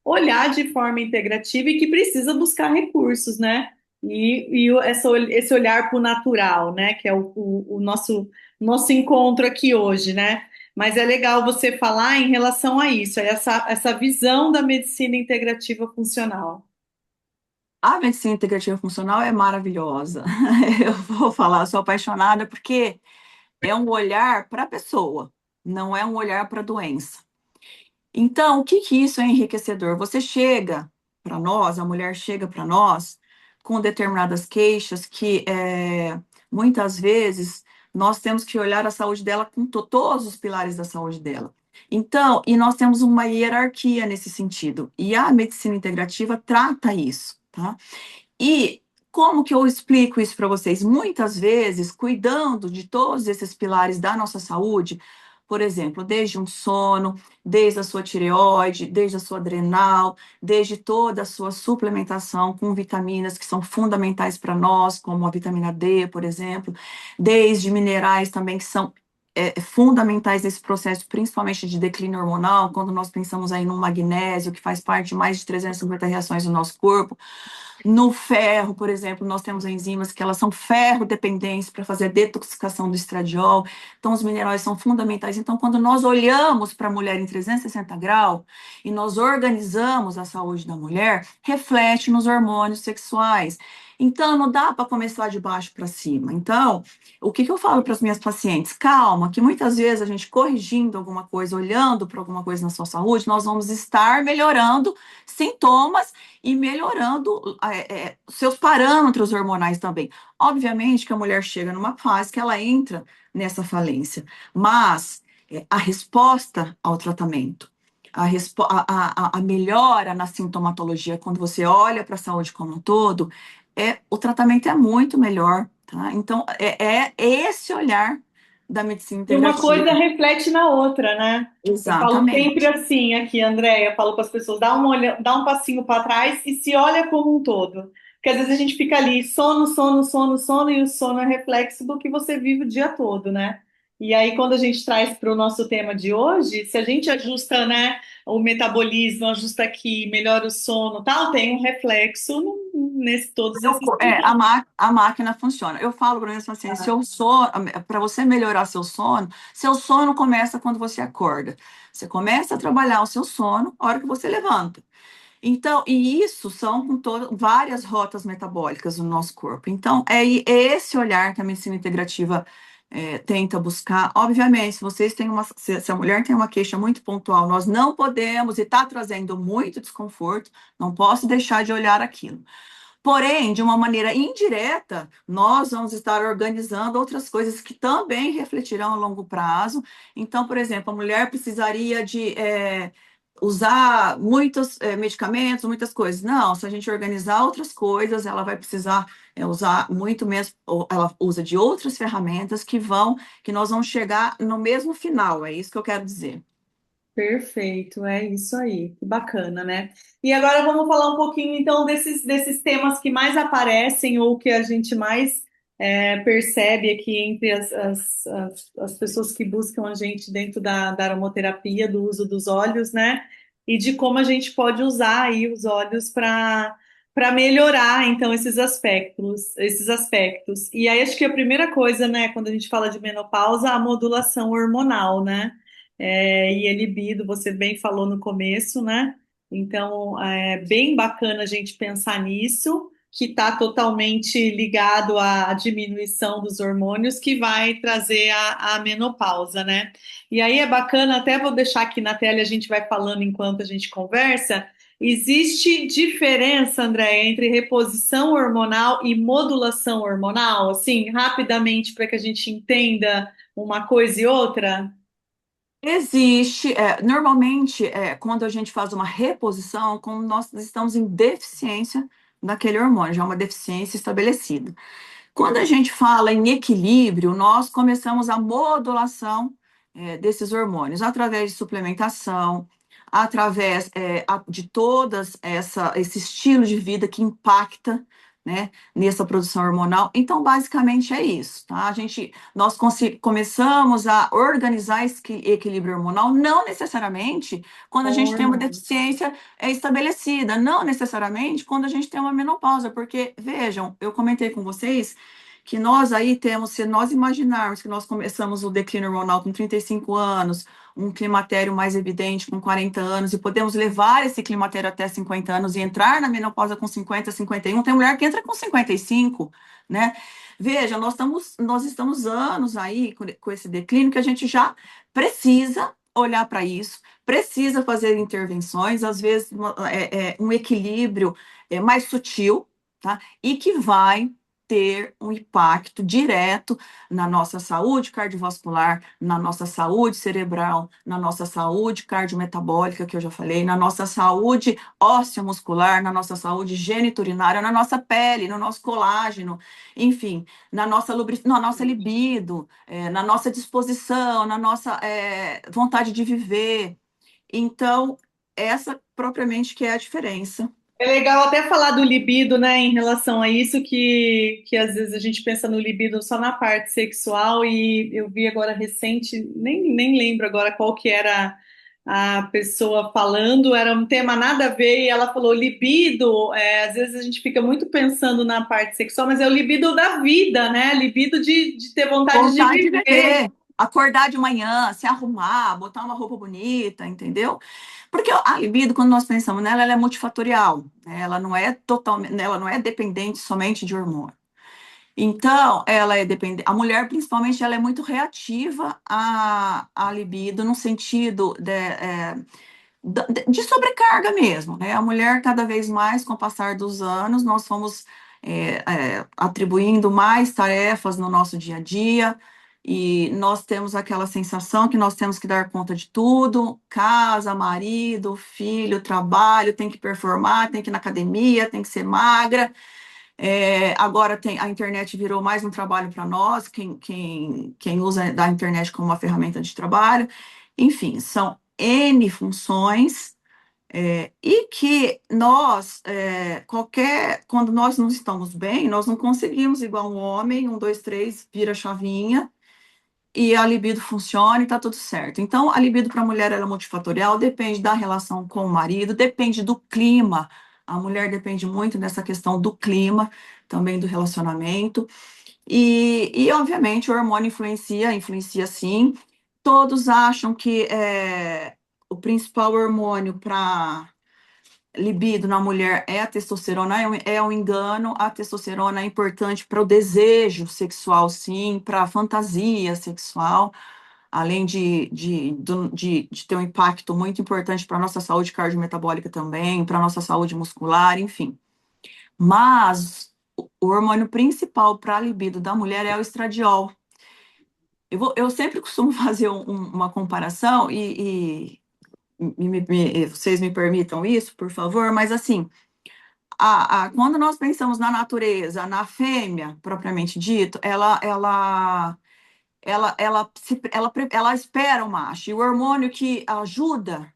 olhar de forma integrativa e que precisa buscar recursos, né? Esse olhar para o natural, né? Que é o nosso encontro aqui hoje, né? Mas é legal você falar em relação a isso, essa visão da medicina integrativa funcional. A medicina integrativa funcional é maravilhosa. Eu vou falar, sou apaixonada porque é um olhar para a pessoa, não é um olhar para a doença. Então, o que que isso é enriquecedor? Você chega para nós, a mulher chega para nós com determinadas queixas que muitas vezes nós temos que olhar a saúde dela com todos os pilares da saúde dela. Então, e nós temos uma hierarquia nesse sentido, e a medicina integrativa trata isso, tá? E como que eu explico isso para vocês? Muitas vezes, cuidando de todos esses pilares da nossa saúde, por exemplo, desde um sono, desde a sua tireoide, desde a sua adrenal, desde toda a sua suplementação com vitaminas que são fundamentais para nós, como a vitamina D, por exemplo, desde minerais também que são fundamentais nesse processo, principalmente de declínio hormonal, quando nós pensamos aí no magnésio, que faz parte de mais de 350 reações do nosso corpo. No ferro, por exemplo, nós temos enzimas que elas são ferro dependentes para fazer a detoxificação do estradiol. Então, os minerais são fundamentais. Então, quando nós olhamos para a mulher em 360 graus e nós organizamos a saúde da mulher, reflete nos hormônios sexuais. Então, não dá para começar de baixo para cima. Então, o que que eu falo para as minhas pacientes? Calma, que muitas vezes a gente corrigindo alguma coisa, olhando para alguma coisa na sua saúde, nós vamos estar melhorando sintomas e melhorando seus parâmetros hormonais também. Obviamente que a mulher chega numa fase que ela entra nessa falência, mas a resposta ao tratamento, a melhora na sintomatologia, quando você olha para a saúde como um todo, o tratamento é muito melhor, tá? Então, é esse olhar da medicina E uma coisa integrativa. reflete na outra, né? Eu falo sempre Exatamente. assim aqui, Andréia, eu falo para as pessoas, dá um passinho para trás e se olha como um todo. Porque às vezes a gente fica ali, sono, sono, sono, sono, e o sono é reflexo do que você vive o dia todo, né? E aí, quando a gente traz para o nosso tema de hoje, se a gente ajusta, né, o metabolismo, ajusta aqui, melhora o sono, tal, tem um reflexo nesse todos esses sentidos. A máquina funciona. Eu falo para minhas pacientes, para você melhorar seu sono começa quando você acorda. Você começa a trabalhar o seu sono a hora que você levanta. Então, e isso são várias rotas metabólicas no nosso corpo. Então, é esse olhar que a medicina integrativa tenta buscar. Obviamente, se a mulher tem uma queixa muito pontual, nós não podemos, e está trazendo muito desconforto, não posso deixar de olhar aquilo. Porém, de uma maneira indireta, nós vamos estar organizando outras coisas que também refletirão a longo prazo. Então, por exemplo, a mulher precisaria de usar muitos medicamentos, muitas coisas. Não, se a gente organizar outras coisas, ela vai precisar usar muito mesmo, ou ela usa de outras ferramentas que nós vamos chegar no mesmo final, é isso que eu quero dizer. Perfeito, é isso aí, que bacana, né? E agora vamos falar um pouquinho então desses temas que mais aparecem ou que a gente mais percebe aqui entre as pessoas que buscam a gente dentro da aromaterapia, do uso dos óleos, né? E de como a gente pode usar aí os óleos para melhorar então esses aspectos. E aí acho que a primeira coisa, né, quando a gente fala de menopausa, a modulação hormonal, né? E a libido, você bem falou no começo, né? Então, é bem bacana a gente pensar nisso, que está totalmente ligado à diminuição dos hormônios, que vai trazer a menopausa, né? E aí é bacana, até vou deixar aqui na tela e a gente vai falando enquanto a gente conversa. Existe diferença, André, entre reposição hormonal e modulação hormonal? Assim, rapidamente, para que a gente entenda uma coisa e outra? Existe, normalmente, quando a gente faz uma reposição, quando nós estamos em deficiência daquele hormônio, já é uma deficiência estabelecida. Quando a gente fala em equilíbrio, nós começamos a modulação desses hormônios através de suplementação, através de todas esse estilo de vida que impacta, né, nessa produção hormonal. Então, basicamente é isso, tá? Nós começamos a organizar esse equilíbrio hormonal, não necessariamente quando a gente tem uma Hormônio. deficiência estabelecida, não necessariamente quando a gente tem uma menopausa, porque, vejam, eu comentei com vocês que nós aí temos, se nós imaginarmos que nós começamos o declínio hormonal com 35 anos, um climatério mais evidente com 40 anos, e podemos levar esse climatério até 50 anos e entrar na menopausa com 50, 51, tem mulher que entra com 55, né? Veja, nós estamos anos aí com esse declínio que a gente já precisa olhar para isso, precisa fazer intervenções, às vezes um equilíbrio mais sutil, tá? E que vai ter um impacto direto na nossa saúde cardiovascular, na nossa saúde cerebral, na nossa saúde cardiometabólica, que eu já falei, na nossa saúde ósseo-muscular, na nossa saúde geniturinária, na nossa pele, no nosso colágeno, enfim, na nossa libido, na nossa disposição, na nossa vontade de viver. Então, essa propriamente que é a diferença. É legal até falar do libido, né, em relação a isso, que às vezes a gente pensa no libido só na parte sexual, e eu vi agora recente, nem lembro agora qual que era a pessoa falando, era um tema nada a ver, e ela falou libido, às vezes a gente fica muito pensando na parte sexual, mas é o libido da vida, né, libido de ter vontade de Vontade de viver. viver. acordar de manhã, se arrumar, botar uma roupa bonita, entendeu? Porque a libido, quando nós pensamos nela, ela é multifatorial, né? Ela não é totalmente, ela não é dependente somente de hormônio. Então, ela é dependente. A mulher, principalmente, ela é muito reativa à libido, no sentido de sobrecarga mesmo, né? A mulher, cada vez mais, com o passar dos anos, nós fomos atribuindo mais tarefas no nosso dia a dia, e nós temos aquela sensação que nós temos que dar conta de tudo: casa, marido, filho, trabalho, tem que performar, tem que ir na academia, tem que ser magra. Agora a internet virou mais um trabalho para nós, quem usa da internet como uma ferramenta de trabalho. Enfim, são N funções, e que nós, quando nós não estamos bem, nós não conseguimos, igual um homem, um, dois, três, vira a chavinha, e a libido funciona e está tudo certo. Então, a libido para a mulher ela é multifatorial, depende da relação com o marido, depende do clima. A mulher depende muito dessa questão do clima, também do relacionamento. Obviamente, o hormônio influencia sim. Todos acham que o principal hormônio para libido na mulher é a testosterona. É um engano. A testosterona é importante para o desejo sexual, sim, para a fantasia sexual, além de ter um impacto muito importante para a nossa saúde cardiometabólica também, para a nossa saúde muscular, enfim. Mas o hormônio principal para a libido da mulher é o estradiol. Eu sempre costumo fazer uma comparação, e vocês me permitam isso, por favor, mas assim, quando nós pensamos na natureza, na fêmea, propriamente dito, ela espera o macho, e o hormônio que ajuda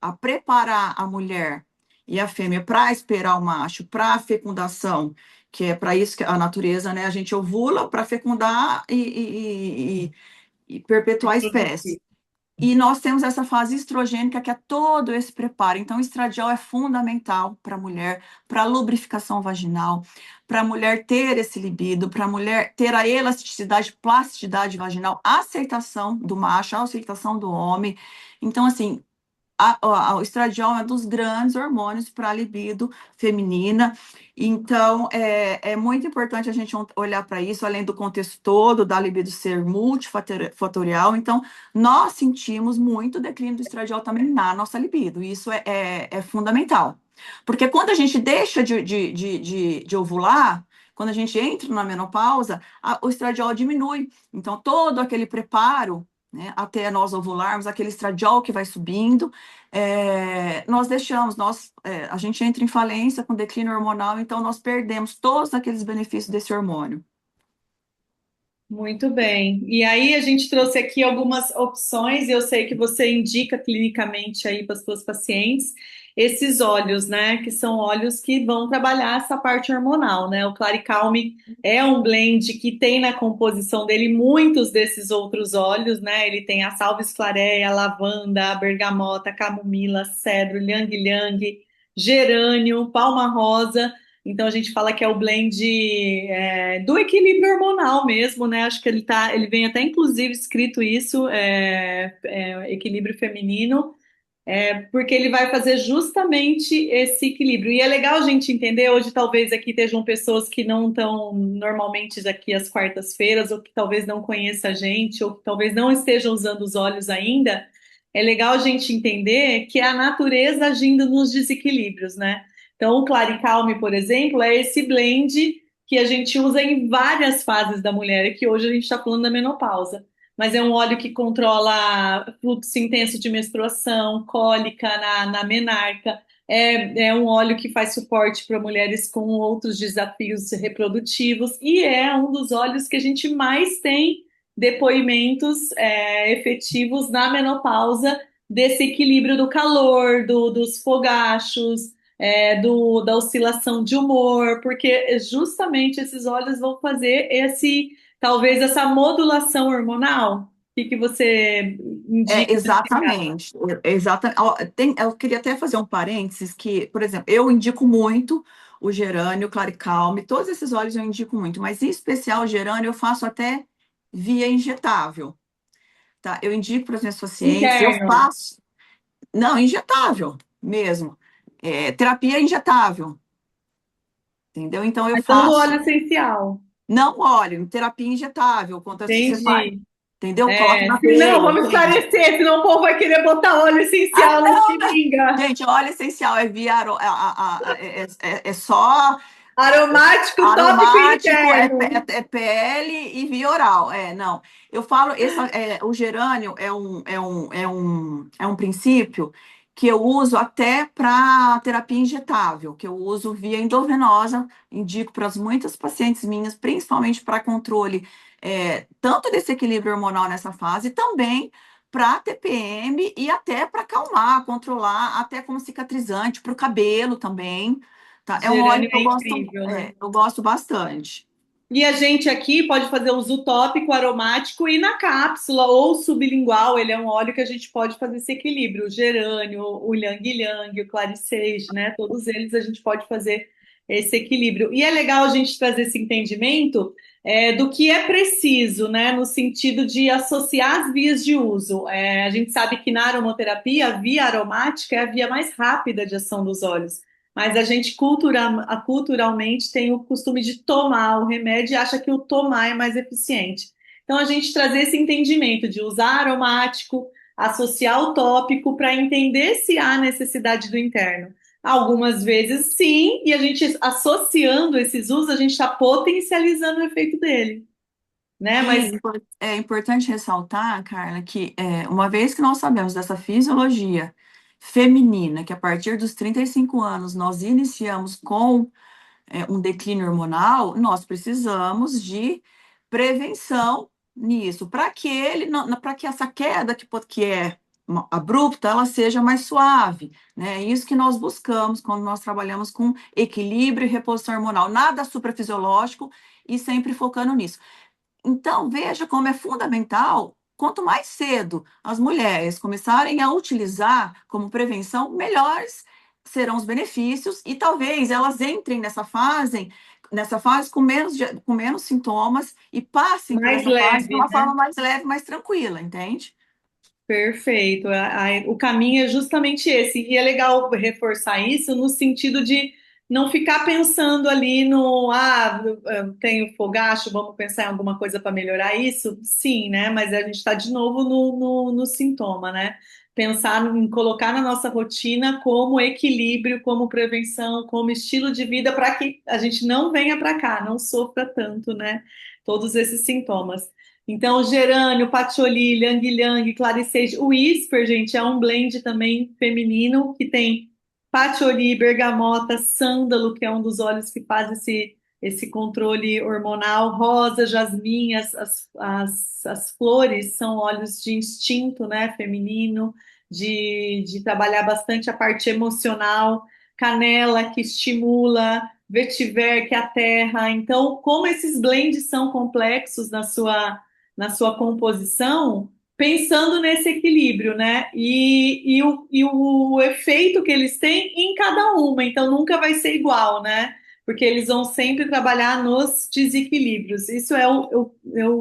a preparar a mulher e a fêmea para esperar o macho, para a fecundação, que é para isso que a natureza, né? A gente ovula para fecundar e perpetuar a espécie. E nós temos essa fase estrogênica, que é todo esse preparo. Então, o estradiol é fundamental para a mulher, para a lubrificação vaginal, para a mulher ter esse libido, para a mulher ter a elasticidade, plasticidade vaginal, a aceitação do macho, a aceitação do homem. Então, assim, o estradiol é um dos grandes hormônios para a libido feminina. Então, é muito importante a gente olhar para isso, além do contexto todo da libido ser multifatorial. Então, nós sentimos muito declínio do estradiol também na nossa libido, e isso é fundamental. Porque quando a gente deixa de ovular, quando a gente entra na menopausa, o estradiol diminui. Então, todo aquele preparo, né, até nós ovularmos, aquele estradiol que vai subindo, nós deixamos, a gente entra em falência com declínio hormonal, então nós perdemos todos aqueles benefícios desse hormônio. Muito bem. E aí a gente trouxe aqui algumas opções, e eu sei que você indica clinicamente aí para as suas pacientes esses óleos, né? Que são óleos que vão trabalhar essa parte hormonal, né? O Claricalme é um blend que tem na composição dele muitos desses outros óleos, né? Ele tem a salves clareia, a lavanda, a bergamota, a camomila, cedro, ylang-ylang, gerânio, palma rosa. Então a gente fala que é o blend do equilíbrio hormonal mesmo, né? Acho que ele vem até inclusive escrito isso, equilíbrio feminino, porque ele vai fazer justamente esse equilíbrio. E é legal a gente entender, hoje talvez aqui estejam pessoas que não estão normalmente aqui às quartas-feiras, ou que talvez não conheçam a gente, ou que talvez não estejam usando os óleos ainda. É legal a gente entender que é a natureza agindo nos desequilíbrios, né? Então, o Claricalme, por exemplo, é esse blend que a gente usa em várias fases da mulher, e que hoje a gente está falando da menopausa. Mas é um óleo que controla fluxo intenso de menstruação, cólica na menarca. É um óleo que faz suporte para mulheres com outros desafios reprodutivos, e é um dos óleos que a gente mais tem depoimentos efetivos na menopausa, desse equilíbrio do calor, dos fogachos, da oscilação de humor, porque justamente esses óleos vão fazer talvez essa modulação hormonal. O que você indica? Exatamente. Ó, eu queria até fazer um parênteses que, por exemplo, eu indico muito o gerânio, o claricalme, todos esses óleos eu indico muito, mas em especial o gerânio eu faço até via injetável. tá? Eu indico para as minhas pacientes, eu Interno. faço. Não, injetável mesmo. Terapia injetável, entendeu? Então eu Mas não no óleo faço. essencial. Não óleo, terapia injetável, quanto você faz, Entendi. entendeu? Coloca É, na se não, veia, vamos entende? esclarecer, senão o povo vai querer botar óleo Ah, essencial na não, né? seringa. Gente, óleo essencial é via é só Aromático, tópico e aromático, interno. é pele e via oral. Não. Eu falo, o gerânio é um princípio que eu uso até para terapia injetável, que eu uso via endovenosa, indico para muitas pacientes minhas, principalmente para controle tanto desse equilíbrio hormonal nessa fase, também para TPM e até para acalmar, controlar, até como cicatrizante, para o cabelo também. Tá? É um óleo Gerânio que é incrível, né? eu gosto bastante. E a gente aqui pode fazer uso tópico, aromático e na cápsula ou sublingual. Ele é um óleo que a gente pode fazer esse equilíbrio. O gerânio, o ylang-ylang, o clarice, né? Todos eles a gente pode fazer esse equilíbrio. E é legal a gente trazer esse entendimento do que é preciso, né? No sentido de associar as vias de uso. A gente sabe que na aromaterapia, a via aromática é a via mais rápida de ação dos óleos. Mas a gente culturalmente tem o costume de tomar o remédio e acha que o tomar é mais eficiente. Então, a gente trazer esse entendimento de usar aromático, associar o tópico para entender se há necessidade do interno. Algumas vezes sim, e a gente associando esses usos, a gente está potencializando o efeito dele, né? Mas E é importante ressaltar, Carla, que uma vez que nós sabemos dessa fisiologia feminina, que a partir dos 35 anos nós iniciamos com um declínio hormonal, nós precisamos de prevenção nisso, para que para que essa queda que é abrupta, ela seja mais suave, né? É isso que nós buscamos quando nós trabalhamos com equilíbrio e reposição hormonal, nada suprafisiológico e sempre focando nisso. Então, veja como é fundamental, quanto mais cedo as mulheres começarem a utilizar como prevenção, melhores serão os benefícios e talvez elas entrem nessa fase com menos sintomas e passem por mais essa fase de leve, uma né? forma mais leve, mais tranquila, entende? Perfeito. O caminho é justamente esse. E é legal reforçar isso no sentido de não ficar pensando ali no, eu tenho fogacho, vamos pensar em alguma coisa para melhorar isso? Sim, né? Mas a gente está de novo no sintoma, né? Pensar em colocar na nossa rotina como equilíbrio, como prevenção, como estilo de vida, para que a gente não venha para cá, não sofra tanto, né? Todos esses sintomas. Então, gerânio, patchouli, ylang-ylang, clarice, o whisper, gente, é um blend também feminino que tem patchouli, bergamota, sândalo, que é um dos óleos que faz esse controle hormonal, rosa, jasmim, as flores são óleos de instinto, né, feminino, de trabalhar bastante a parte emocional, canela, que estimula, vetiver, que é a terra. Então, como esses blends são complexos na sua composição, pensando nesse equilíbrio, né? E o efeito que eles têm em cada uma, então nunca vai ser igual, né? Porque eles vão sempre trabalhar nos desequilíbrios. Isso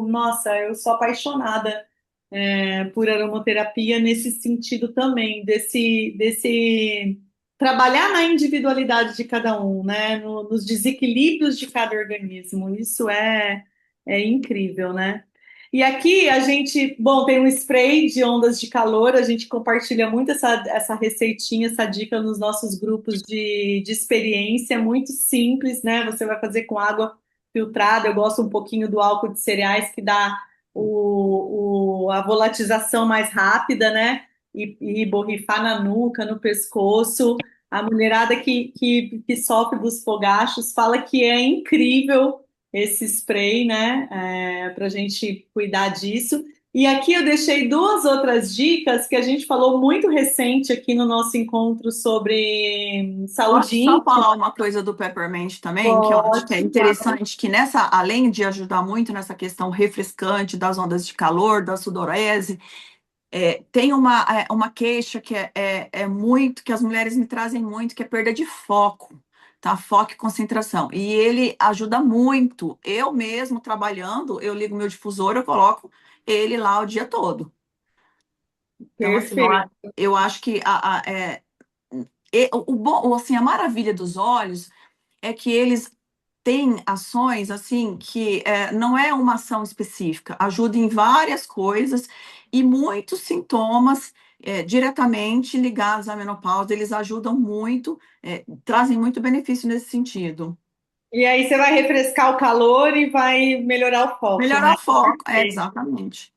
nossa, eu sou apaixonada por aromaterapia nesse sentido também, desse trabalhar na individualidade de cada um, né? Nos desequilíbrios de cada organismo. Isso é incrível, né? E aqui a gente, bom, tem um spray de ondas de calor, a gente compartilha muito essa receitinha, essa dica nos nossos grupos de experiência, muito simples, né? Você vai fazer com água filtrada, eu gosto um pouquinho do álcool de cereais que dá a volatização mais rápida, né? E borrifar na nuca, no pescoço. A mulherada que sofre dos fogachos fala que é incrível esse spray, né? Para a gente cuidar disso. E aqui eu deixei duas outras dicas que a gente falou muito recente aqui no nosso encontro sobre saúde Posso só íntima. falar uma coisa do peppermint também, que eu acho que é Pode, claro. interessante, que além de ajudar muito nessa questão refrescante das ondas de calor, da sudorese, tem uma queixa que que as mulheres me trazem muito, que é perda de foco, tá? Foco e concentração. E ele ajuda muito. Eu mesmo trabalhando, eu ligo meu difusor, eu coloco ele lá o dia todo. Então, assim, eu, Perfeito. eu acho que o bom, assim, a maravilha dos óleos é que eles têm ações assim que não é uma ação específica, ajuda em várias coisas e muitos sintomas diretamente ligados à menopausa, eles ajudam muito, trazem muito benefício nesse sentido. E aí você vai refrescar o calor e vai melhorar o foco, Melhorar né? o foco, exatamente.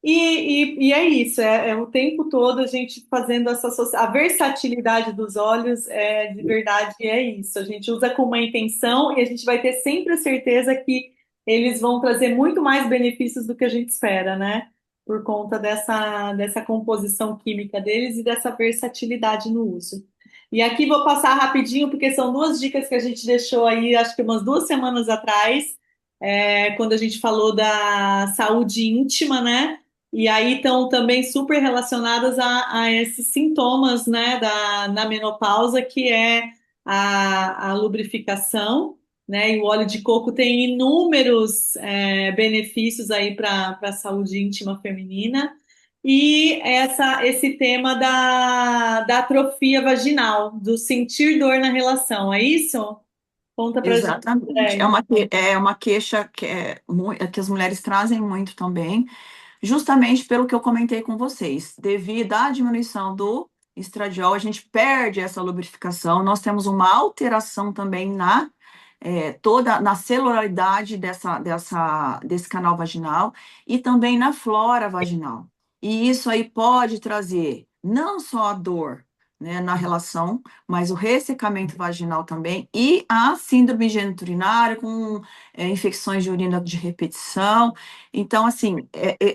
E é isso, é o tempo todo a gente fazendo a versatilidade dos olhos é de verdade é isso. A gente usa com uma intenção e a gente vai ter sempre a certeza que eles vão trazer muito mais benefícios do que a gente espera, né? Por conta dessa composição química deles e dessa versatilidade no uso. E aqui vou passar rapidinho, porque são duas dicas que a gente deixou aí, acho que umas 2 semanas atrás, quando a gente falou da saúde íntima, né? E aí estão também super relacionadas a esses sintomas, né, na menopausa, que é a lubrificação, né? E o óleo de coco tem inúmeros benefícios aí para a saúde íntima feminina. E esse tema da atrofia vaginal, do sentir dor na relação, é isso? Conta pra gente, Exatamente. Andréia. É uma queixa que as mulheres trazem muito também. Justamente pelo que eu comentei com vocês, devido à diminuição do estradiol, a gente perde essa lubrificação, nós temos uma alteração também toda na celularidade desse canal vaginal e também na flora vaginal. E isso aí pode trazer não só a dor, né, na relação, mas o ressecamento vaginal também e a síndrome geniturinária com infecções de urina de repetição. Então, assim,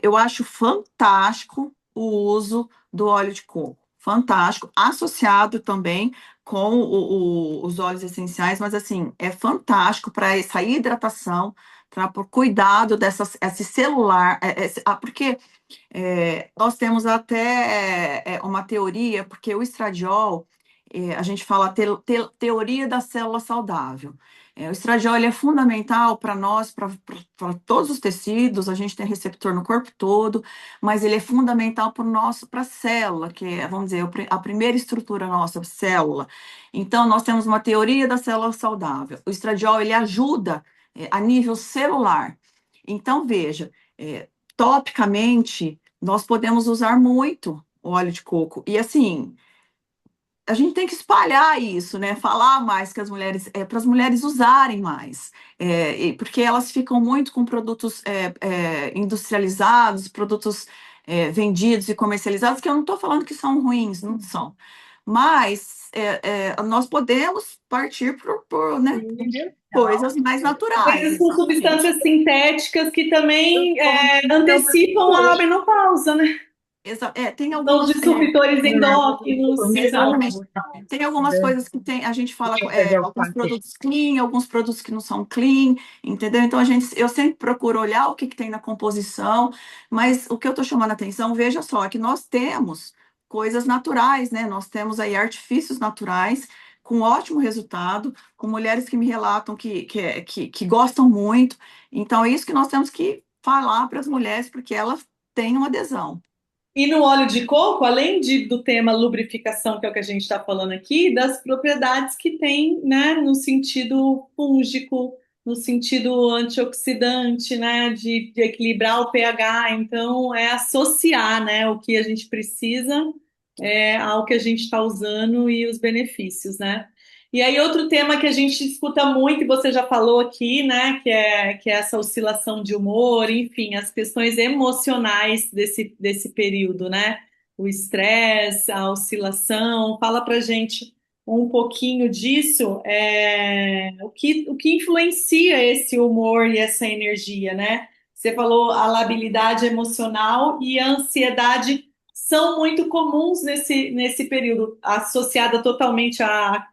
eu acho fantástico o uso do óleo de coco. Fantástico, associado também com os óleos essenciais, mas assim, é fantástico para essa hidratação, para o cuidado esse celular, porque nós temos até uma teoria, porque o estradiol, a gente fala teoria da célula saudável. O estradiol ele é fundamental para nós, para todos os tecidos, a gente tem receptor no corpo todo, mas ele é fundamental para o nosso, para a célula, que é, vamos dizer, a primeira estrutura nossa, célula. Então, nós temos uma teoria da célula saudável. O estradiol ele ajuda a nível celular. Então, veja, topicamente, nós podemos usar muito o óleo de coco. E assim, a gente tem que espalhar isso, né? Falar mais que as mulheres, para as mulheres usarem mais, porque elas ficam muito com produtos industrializados, produtos vendidos e comercializados, que eu não estou falando que são ruins, não são. Mas nós podemos partir né, coisas mais naturais, Coisas com exatamente. substâncias sintéticas que também antecipam a menopausa, né? Tem São algumas. disruptores endócrinos. Então, Exatamente. Tem algumas coisas que a gente fala, alguns produtos clean, alguns produtos que não são clean, entendeu? Então eu sempre procuro olhar o que tem na composição, mas o que eu estou chamando a atenção, veja só, é que nós temos coisas naturais, né? Nós temos aí artifícios naturais com ótimo resultado, com mulheres que me relatam que gostam muito. Então, é isso que nós temos que falar para as mulheres, porque elas têm uma adesão. e no óleo de coco, além do tema lubrificação, que é o que a gente está falando aqui, das propriedades que tem, né, no sentido fúngico, no sentido antioxidante, né, de equilibrar o pH. Então, é associar, né, o que a gente precisa ao que a gente está usando e os benefícios, né? E aí, outro tema que a gente escuta muito, e você já falou aqui, né, que é essa oscilação de humor, enfim, as questões emocionais desse período, né? O estresse, a oscilação. Fala pra gente um pouquinho disso, o que influencia esse humor e essa energia, né? Você falou a labilidade emocional e a ansiedade são muito comuns nesse período, associada totalmente à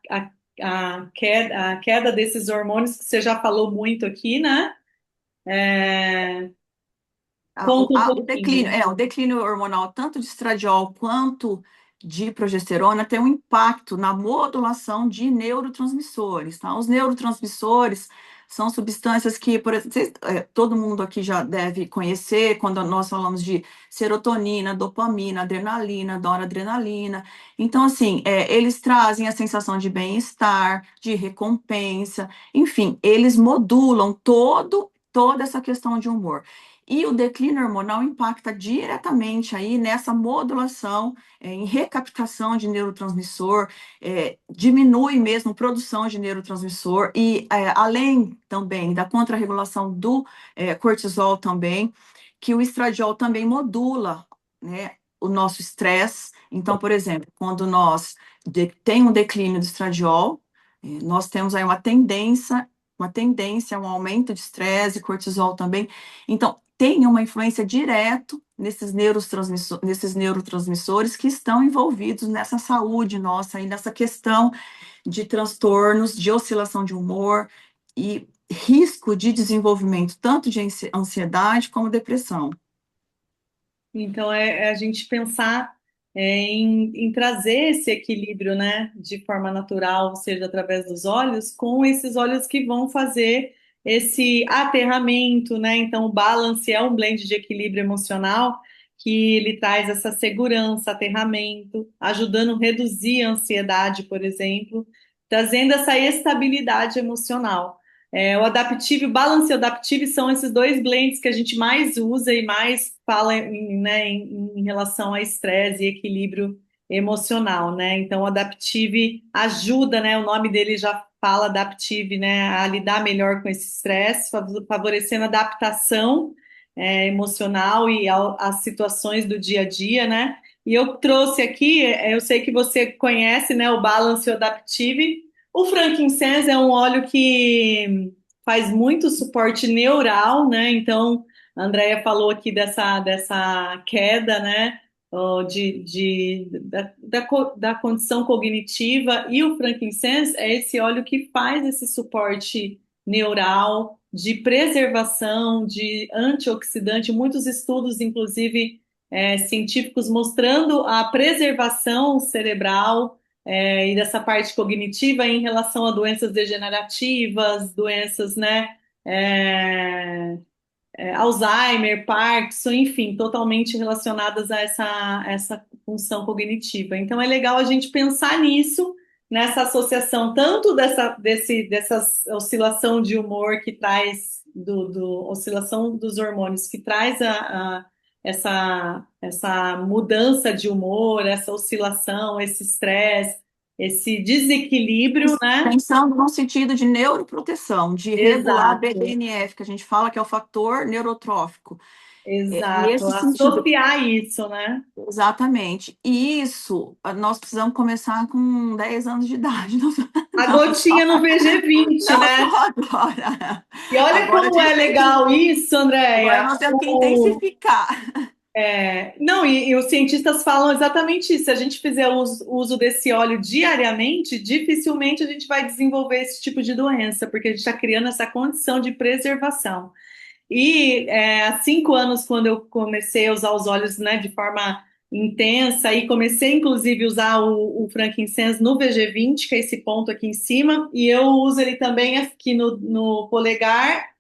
queda desses hormônios que você já falou muito aqui, né? Conta um pouquinho. O declínio hormonal, tanto de estradiol quanto de progesterona, tem um impacto na modulação de neurotransmissores, tá? Os neurotransmissores são substâncias que, por exemplo, todo mundo aqui já deve conhecer quando nós falamos de serotonina, dopamina, adrenalina, noradrenalina. Então, assim, eles trazem a sensação de bem-estar, de recompensa, enfim, eles modulam toda essa questão de humor. E o declínio hormonal impacta diretamente aí nessa modulação, em recaptação de neurotransmissor, diminui mesmo a produção de neurotransmissor e além também da contrarregulação do cortisol também, que o estradiol também modula, né, o nosso estresse. Então, por exemplo, quando nós tem um declínio do estradiol, nós temos aí uma tendência a um aumento de estresse, cortisol também. Então, tem uma influência direta nesses neurotransmissores que estão envolvidos nessa saúde nossa e nessa questão de transtornos, de oscilação de humor e risco de desenvolvimento tanto de ansiedade como depressão. Então, é a gente pensar em trazer esse equilíbrio, né, de forma natural, ou seja, através dos olhos, com esses olhos que vão fazer esse aterramento, né? Então, o balance é um blend de equilíbrio emocional que ele traz essa segurança, aterramento, ajudando a reduzir a ansiedade, por exemplo, trazendo essa estabilidade emocional. O adaptive e o balance adaptive são esses dois blends que a gente mais usa e mais fala né, em relação a estresse e equilíbrio emocional, né? Então, o adaptive ajuda, né? O nome dele já fala adaptive, né? A lidar melhor com esse estresse, favorecendo a adaptação emocional e às situações do dia a dia, né? E eu trouxe aqui, eu sei que você conhece, né? O balance e o adaptive. O frankincense é um óleo que faz muito suporte neural, né? Então, a Andrea falou aqui dessa queda, né? Da condição cognitiva, e o frankincense é esse óleo que faz esse suporte neural, de preservação, de antioxidante, muitos estudos, inclusive científicos, mostrando a preservação cerebral e dessa parte cognitiva em relação a doenças degenerativas, doenças, né, Alzheimer, Parkinson, enfim, totalmente relacionadas a essa função cognitiva. Então é legal a gente pensar nisso, nessa associação tanto dessa oscilação de humor que traz, oscilação dos hormônios que traz essa mudança de humor, essa oscilação, esse estresse, esse desequilíbrio, né? Pensando no sentido de neuroproteção, de regular a Exato, BDNF, que a gente fala que é o fator neurotrófico. exato. Nesse sentido, Associar isso, né? exatamente. E isso, nós precisamos começar com 10 anos de idade. Não, A não só, gotinha no VG20, não né? só agora. E olha Agora a como é gente tem que, legal isso, agora Andréia. nós temos que intensificar. Não, e os cientistas falam exatamente isso. Se a gente fizer uso desse óleo diariamente, dificilmente a gente vai desenvolver esse tipo de doença, porque a gente está criando essa condição de preservação. E há 5 anos, quando eu comecei a usar os óleos, né, de forma intensa, e comecei inclusive a usar o frankincense no VG20, que é esse ponto aqui em cima, e eu uso ele também aqui no polegar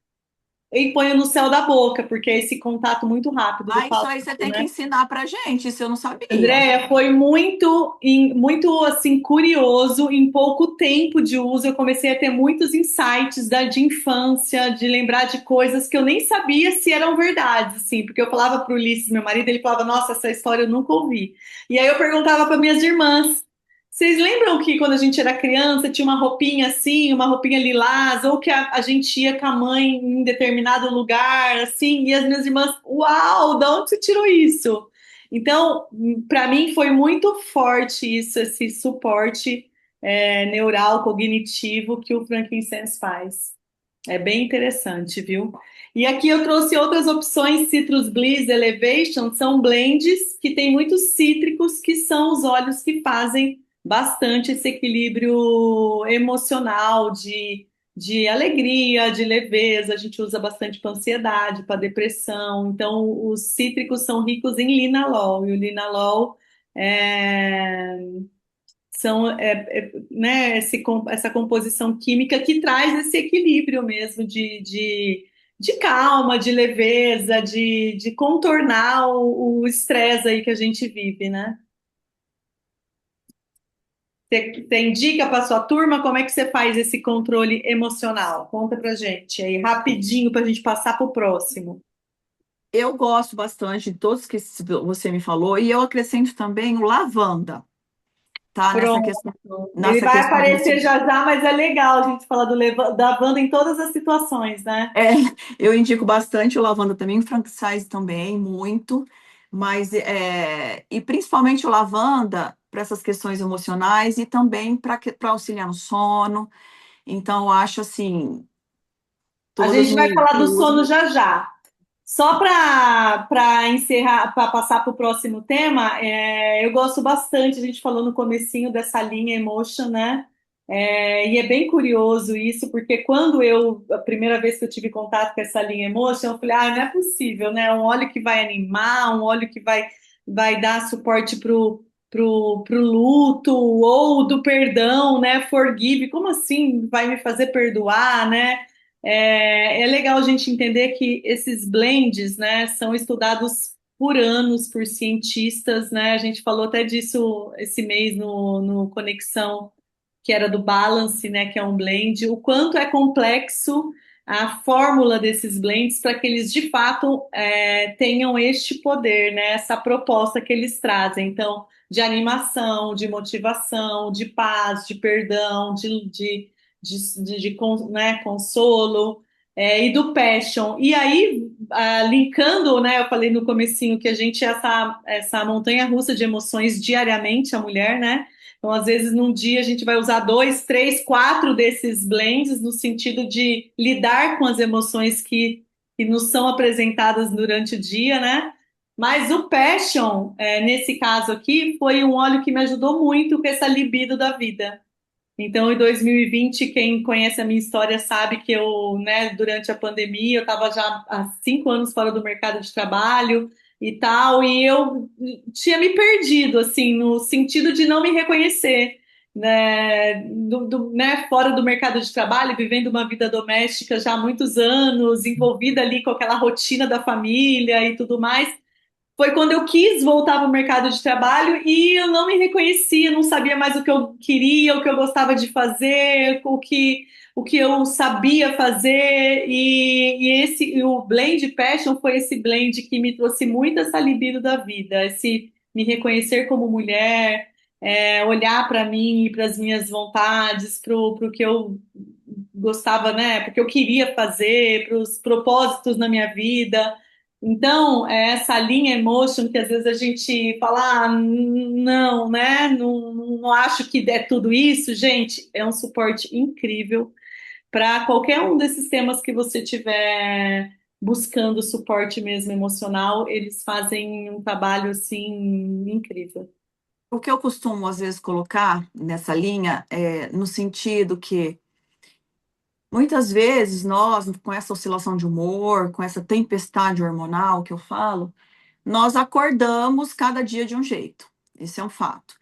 e ponho no céu da boca, porque é esse contato muito rápido do Isso palato, aí você tem que né? ensinar pra gente, isso eu não sabia. Andréia, foi muito assim curioso. Em pouco tempo de uso, eu comecei a ter muitos insights de infância, de lembrar de coisas que eu nem sabia se eram verdades, assim, porque eu falava para o Ulisses, meu marido, ele falava: Nossa, essa história eu nunca ouvi. E aí eu perguntava para minhas irmãs: Vocês lembram que quando a gente era criança tinha uma roupinha assim, uma roupinha lilás, ou que a gente ia com a mãe em determinado lugar, assim? E as minhas irmãs: Uau, de onde você tirou isso? Então, para mim foi muito forte isso, esse suporte neural, cognitivo que o frankincense faz. É bem interessante, viu? E aqui eu trouxe outras opções. Citrus Bliss Elevation são blends que têm muitos cítricos, que são os óleos que fazem bastante esse equilíbrio emocional de alegria, de leveza. A gente usa bastante para ansiedade, para depressão. Então, os cítricos são ricos em linalol, e o linalol é, são, né, essa composição química que traz esse equilíbrio mesmo de calma, de leveza, de contornar o estresse aí que a gente vive, né? Você indica para sua turma como é que você faz esse controle emocional? Conta pra gente aí, rapidinho, para a gente passar para o próximo. Eu gosto bastante de todos que você me falou, e eu acrescento também o lavanda, tá? Pronto. Ele Nessa vai questão aparecer emocional. já já, mas é legal a gente falar da Wanda em todas as situações, né? É, eu indico bastante o lavanda também, o frank size também, muito, mas e principalmente o lavanda para essas questões emocionais e também para auxiliar no sono. Então, eu acho assim, A todas gente vai falar que do sono usam. já já. Só para encerrar, para passar para o próximo tema, eu gosto bastante, a gente falou no comecinho dessa linha Emotion, né? E é bem curioso isso, porque a primeira vez que eu tive contato com essa linha Emotion, eu falei, não é possível, né? Um óleo que vai animar, um óleo que vai dar suporte pro luto, ou do perdão, né? Forgive, como assim vai me fazer perdoar, né? É legal a gente entender que esses blends, né, são estudados por anos por cientistas, né? A gente falou até disso esse mês no Conexão, que era do Balance, né, que é um blend, o quanto é complexo a fórmula desses blends para que eles de fato tenham este poder, né, essa proposta que eles trazem. Então, de animação, de motivação, de paz, de perdão, né, consolo, e do passion. E aí, linkando, né, eu falei no comecinho que a gente é essa montanha-russa de emoções diariamente, a mulher, né? Então, às vezes, num dia a gente vai usar 2, 3, 4 desses blends no sentido de lidar com as emoções que nos são apresentadas durante o dia, né? Mas o Passion, nesse caso aqui, foi um óleo que me ajudou muito com essa libido da vida. Então, em 2020, quem conhece a minha história sabe que eu, né, durante a pandemia, eu estava já há 5 anos fora do mercado de trabalho e tal, e eu tinha me perdido, assim, no sentido de não me reconhecer, né, né, fora do mercado de trabalho, vivendo uma vida doméstica já há muitos anos, envolvida ali com aquela rotina da família e tudo mais. Foi quando eu quis voltar para o mercado de trabalho e eu não me reconhecia, não sabia mais o que eu queria, o que eu gostava de fazer, o que eu sabia fazer. E o Blend Passion foi esse blend que me trouxe muito essa libido da vida, esse me reconhecer como mulher, olhar para mim e para as minhas vontades, para o que eu gostava, né? Porque eu queria fazer, para os propósitos na minha vida. Então, é essa linha emotion que às vezes a gente fala, não, né? Não, não acho que é tudo isso, gente, é um suporte incrível para qualquer um desses temas que você tiver buscando suporte mesmo emocional, eles fazem um trabalho assim incrível. O que eu costumo, às vezes, colocar nessa linha é no sentido que muitas vezes nós, com essa oscilação de humor, com essa tempestade hormonal que eu falo, nós acordamos cada dia de um jeito. Esse é um fato.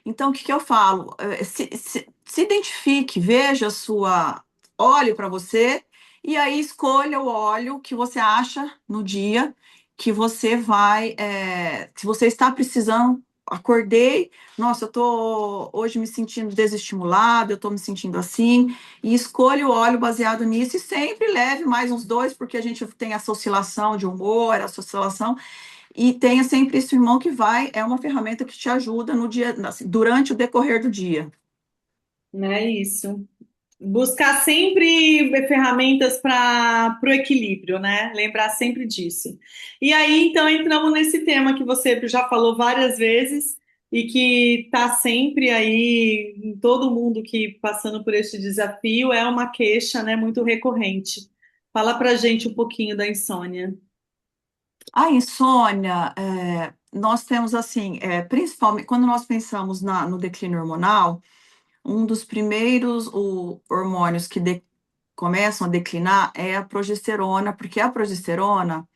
Então, o que que eu falo? Se identifique, veja a sua. Olhe para você e aí escolha o óleo que você acha no dia que você vai. Se você está precisando. Acordei, nossa, eu tô hoje me sentindo desestimulada, eu tô me sentindo assim, e escolha o óleo baseado nisso e sempre leve mais uns dois, porque a gente tem essa oscilação de humor, essa oscilação. E tenha sempre esse irmão que é uma ferramenta que te ajuda no dia, assim, durante o decorrer do dia. Né, isso. Buscar sempre ferramentas para o equilíbrio, né? Lembrar sempre disso. E aí, então, entramos nesse tema que você já falou várias vezes e que está sempre aí em todo mundo que passando por este desafio, é uma queixa, né, muito recorrente. Fala pra gente um pouquinho da insônia. A insônia, nós temos assim, principalmente quando nós pensamos no declínio hormonal, um dos primeiros hormônios que começam a declinar é a progesterona, porque a progesterona,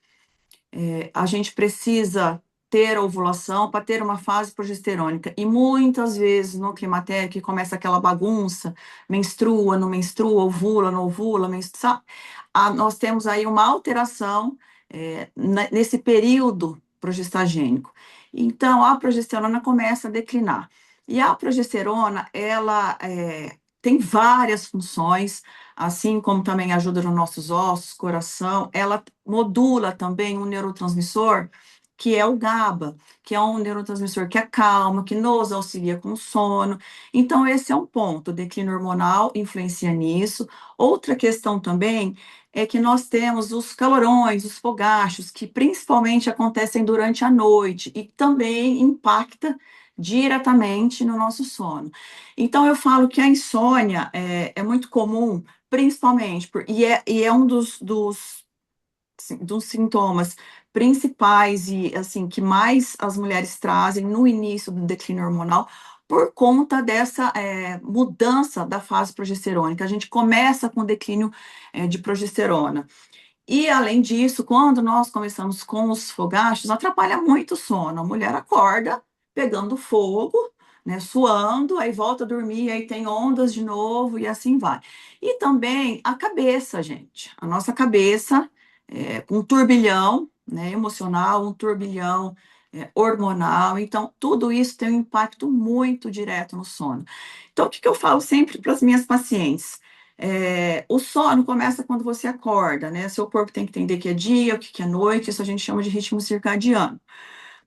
a gente precisa ter a ovulação, para ter uma fase progesterônica. E muitas vezes no climatério que começa aquela bagunça, menstrua, não menstrua, ovula, não ovula, menstrua, nós temos aí uma alteração nesse período progestagênico. Então, a progesterona começa a declinar. E a progesterona, ela tem várias funções, assim como também ajuda nos nossos ossos, coração, ela modula também um neurotransmissor que é o GABA, que é um neurotransmissor que acalma, que nos auxilia com o sono. Então, esse é um ponto, o declínio hormonal influencia nisso. Outra questão também é que nós temos os calorões, os fogachos, que principalmente acontecem durante a noite e também impacta diretamente no nosso sono. Então, eu falo que a insônia é muito comum, principalmente, e é um dos sintomas principais e assim que mais as mulheres trazem no início do declínio hormonal por conta dessa mudança da fase progesterônica. A gente começa com o declínio de progesterona. E, além disso, quando nós começamos com os fogachos, atrapalha muito o sono. A mulher acorda pegando fogo, né, suando, aí volta a dormir, aí tem ondas de novo e assim vai. E também a cabeça, gente. A nossa cabeça, um turbilhão, né, emocional, um turbilhão hormonal. Então, tudo isso tem um impacto muito direto no sono. Então, o que eu falo sempre para as minhas pacientes? O sono começa quando você acorda, né? Seu corpo tem que entender que é dia, o que é noite, isso a gente chama de ritmo circadiano,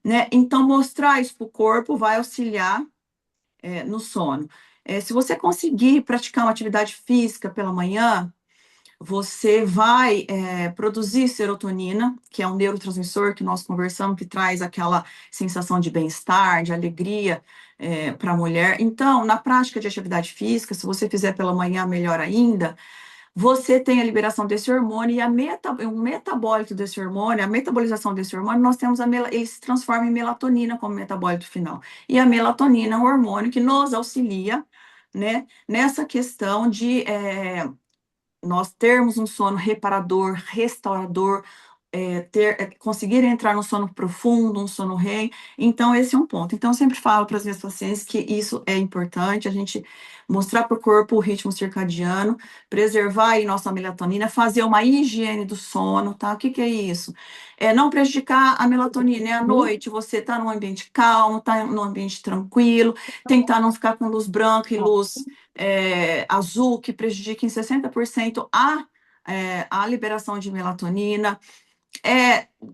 né? Então, mostrar isso para o corpo vai auxiliar no sono. Se você conseguir praticar uma atividade física pela manhã, você vai produzir serotonina, que é um neurotransmissor que nós conversamos, que traz aquela sensação de bem-estar, de alegria para a mulher. Então, na prática de atividade física, se você fizer pela manhã, melhor ainda, você tem a liberação desse hormônio e o metabólito desse hormônio, a metabolização desse hormônio, nós temos ele se transforma em melatonina como metabólito final. E a melatonina é um hormônio que nos auxilia, né, nessa questão de nós termos um sono reparador, restaurador, conseguir entrar no sono profundo, um sono REM. Então, esse é um ponto. Então, eu sempre falo para as minhas pacientes que isso é importante, a gente mostrar para o corpo o ritmo circadiano, preservar aí nossa melatonina, fazer uma higiene do sono, tá? O que é isso? Não prejudicar a melatonina, à noite você está num ambiente calmo, está num ambiente tranquilo, tentar não ficar com luz branca e luz azul, que prejudica em 60% a liberação de melatonina.